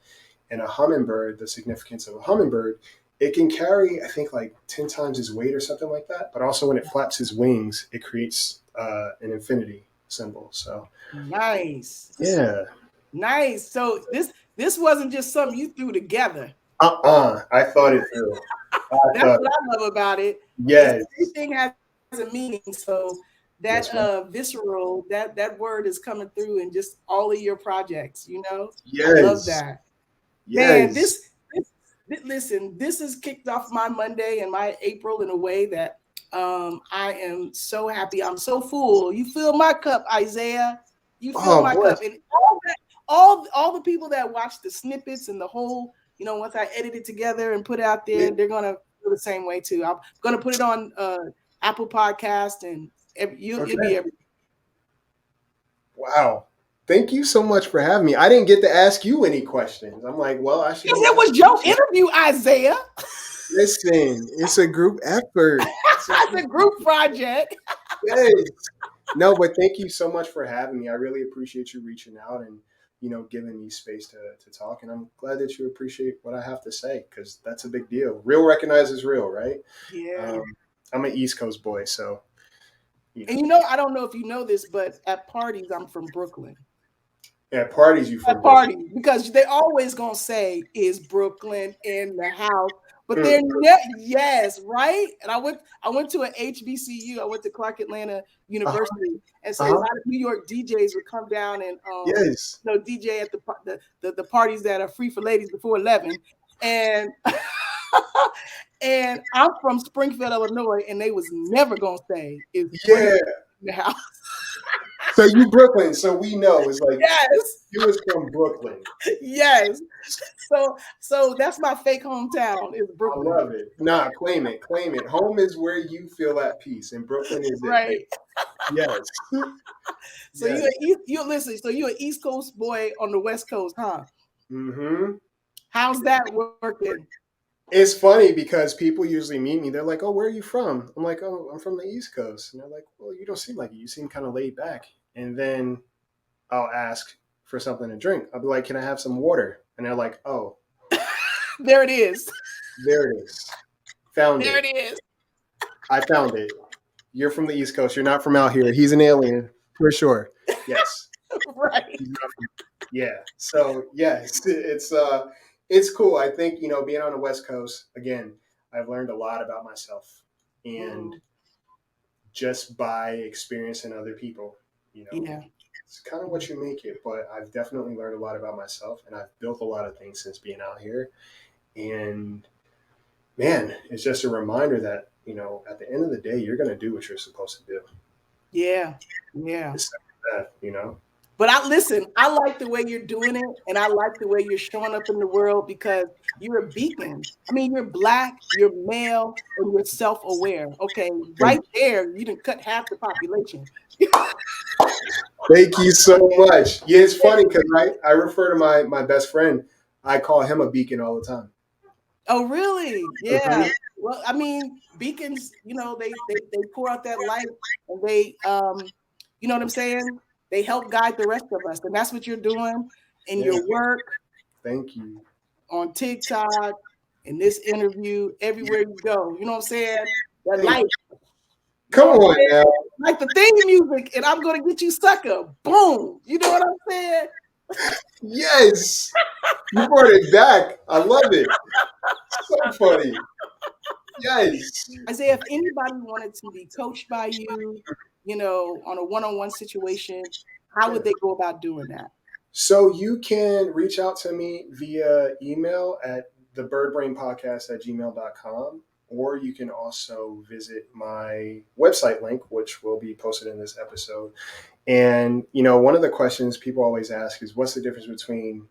And a hummingbird, the significance of a hummingbird, it can carry, I think, like 10 times its weight or something like that. But also when it flaps its wings, it creates an infinity symbol. So nice. Yeah. Nice. So this wasn't just something you threw together. I thought it through. That's what I love about it. Yes. Everything has a meaning. So that visceral, that word is coming through in just all of your projects, Yes. I love that. Yes. Man, listen, this has kicked off my Monday and my April in a way that I am so happy. I'm so full. You fill my cup, Isaiah. You fill my cup. And all the people that watch the snippets and the whole, once I edit it together and put it out there, they're going to feel the same way too. I'm going to put it on Apple Podcast and you'll be everywhere. Wow. Thank you so much for having me. I didn't get to ask you any questions. I'm like, well, I should. Because it was your interview, Isaiah. Listen, it's a group effort. It's a group project. Yes. No, but thank you so much for having me. I really appreciate you reaching out and, giving me space to talk. And I'm glad that you appreciate what I have to say, because that's a big deal. Real recognizes real, right? Yeah. I'm an East Coast boy, so. And I don't know if you know this, but at parties, I'm from Brooklyn. At parties, you from Brooklyn? Parties, because they always gonna say, "Is Brooklyn in the house?" But they're yes, right. And I went to an HBCU. I went to Clark Atlanta University, and so a lot of New York DJs would come down and DJ at the parties that are free for ladies before 11, and. And I'm from Springfield, Illinois, and they was never gonna say is in the house. So you Brooklyn, so we know it's like yes, you was from Brooklyn. Yes. So that's my fake hometown is Brooklyn. I love it. Nah, claim it. Home is where you feel at peace, and Brooklyn is right. It. Yes. So you listen. So you're an East Coast boy on the West Coast, huh? Mm-hmm. How's that working? It's funny because people usually meet me. They're like, "Oh, where are you from?" I'm like, "Oh, I'm from the East Coast." And they're like, "Well, you don't seem like it. You seem kind of laid back." And then I'll ask for something to drink. I'll be like, "Can I have some water?" And they're like, "Oh, there it is. There it is. Found there it. There it is. I found it. You're from the East Coast. You're not from out here. He's an alien for sure." Yes. Right. Yeah. So yes, it's cool. I think, being on the West Coast, again, I've learned a lot about myself, and just by experiencing other people, it's kind of what you make it. But I've definitely learned a lot about myself, and I've built a lot of things since being out here. And man, it's just a reminder that, at the end of the day, you're going to do what you're supposed to do. Yeah. But I like the way you're doing it, and I like the way you're showing up in the world, because you're a beacon. I mean, you're Black, you're male, and you're self-aware. Okay, right there, you didn't cut half the population. Thank you so much. Yeah, it's funny because I refer to my best friend. I call him a beacon all the time. Oh, really? Yeah. Mm-hmm. Well, I mean, beacons, they pour out that light, and they, you know what I'm saying? They help guide the rest of us. And that's what you're doing in your work. Thank you. On TikTok, in this interview, everywhere you go. You know what I'm saying? That light. Come on now. Like the theme music, and I'm going to get you, sucker. Boom. You know what I'm saying? Yes. You brought it back. I love it. So funny. Yes. Isaiah, if anybody wanted to be coached by you, on a one-on-one situation, how would they go about doing that? So you can reach out to me via email at thebirdbrainpodcast@gmail.com, or you can also visit my website link, which will be posted in this episode. And, one of the questions people always ask is, what's the difference between,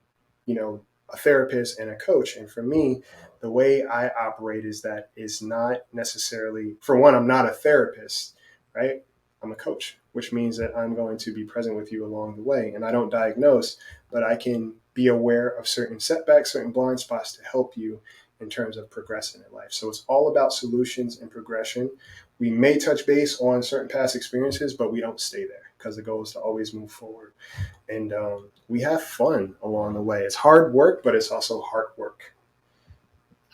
a therapist and a coach? And for me, the way I operate is that it's not necessarily, for one, I'm not a therapist, right? I'm a coach, which means that I'm going to be present with you along the way. And I don't diagnose, but I can be aware of certain setbacks, certain blind spots to help you in terms of progressing in life. So it's all about solutions and progression. We may touch base on certain past experiences, but we don't stay there because the goal is to always move forward. And we have fun along the way. It's hard work, but it's also hard work.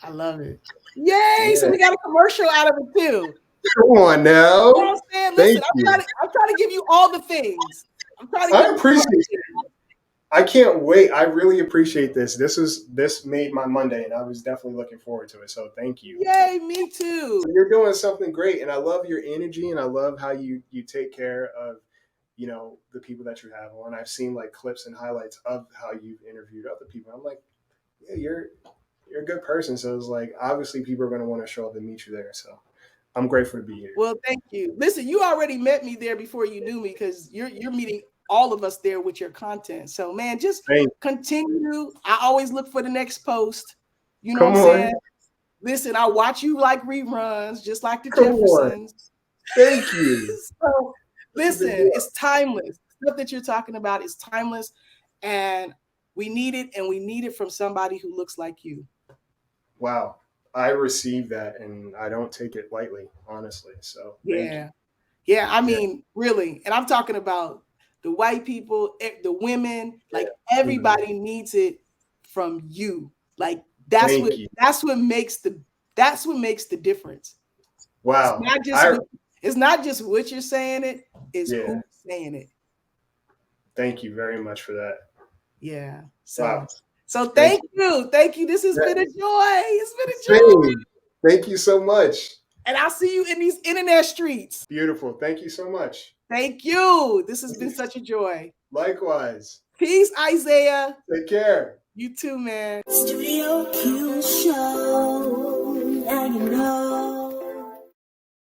I love it. Yay! Yeah. So we got a commercial out of it too. Come on now. You know what I'm saying? Listen, I'm trying to give you all the things. I appreciate it. I can't wait. I really appreciate this. This made my Monday, and I was definitely looking forward to it. So thank you. Yay, me too. So you're doing something great, and I love your energy, and I love how you take care of, you know, the people that you have on. I've seen like clips and highlights of how you've interviewed other people. I'm like, yeah, you're a good person. So it's like, obviously people are going to want to show up and meet you there. So I'm grateful to be here. Well, thank you. Listen, you already met me there before you knew me, because you're meeting all of us there with your content. So man, just continue. I always look for the next post. You know what I'm saying? Listen, I watch you like reruns, just like the Jeffersons. Thank you. So listen, it's timeless. Stuff that you're talking about is timeless, and we need it, and we need it from somebody who looks like you. Wow. I receive that, and I don't take it lightly, honestly. So thank you. Yeah. I mean, really, and I'm talking about the white people, the women, like everybody needs it from you. Like that's what makes the difference. Wow. It's not just what you're saying, it's who's saying it. Thank you very much for that. Yeah. So thank you. Thank you. This has been a joy. It's been a joy. Thank you so much. And I'll see you in these internet streets. Beautiful. Thank you so much. Thank you. This has been such a joy. Likewise. Peace, Isaiah. Take care. You too, man. Studio Q Show. Now you know.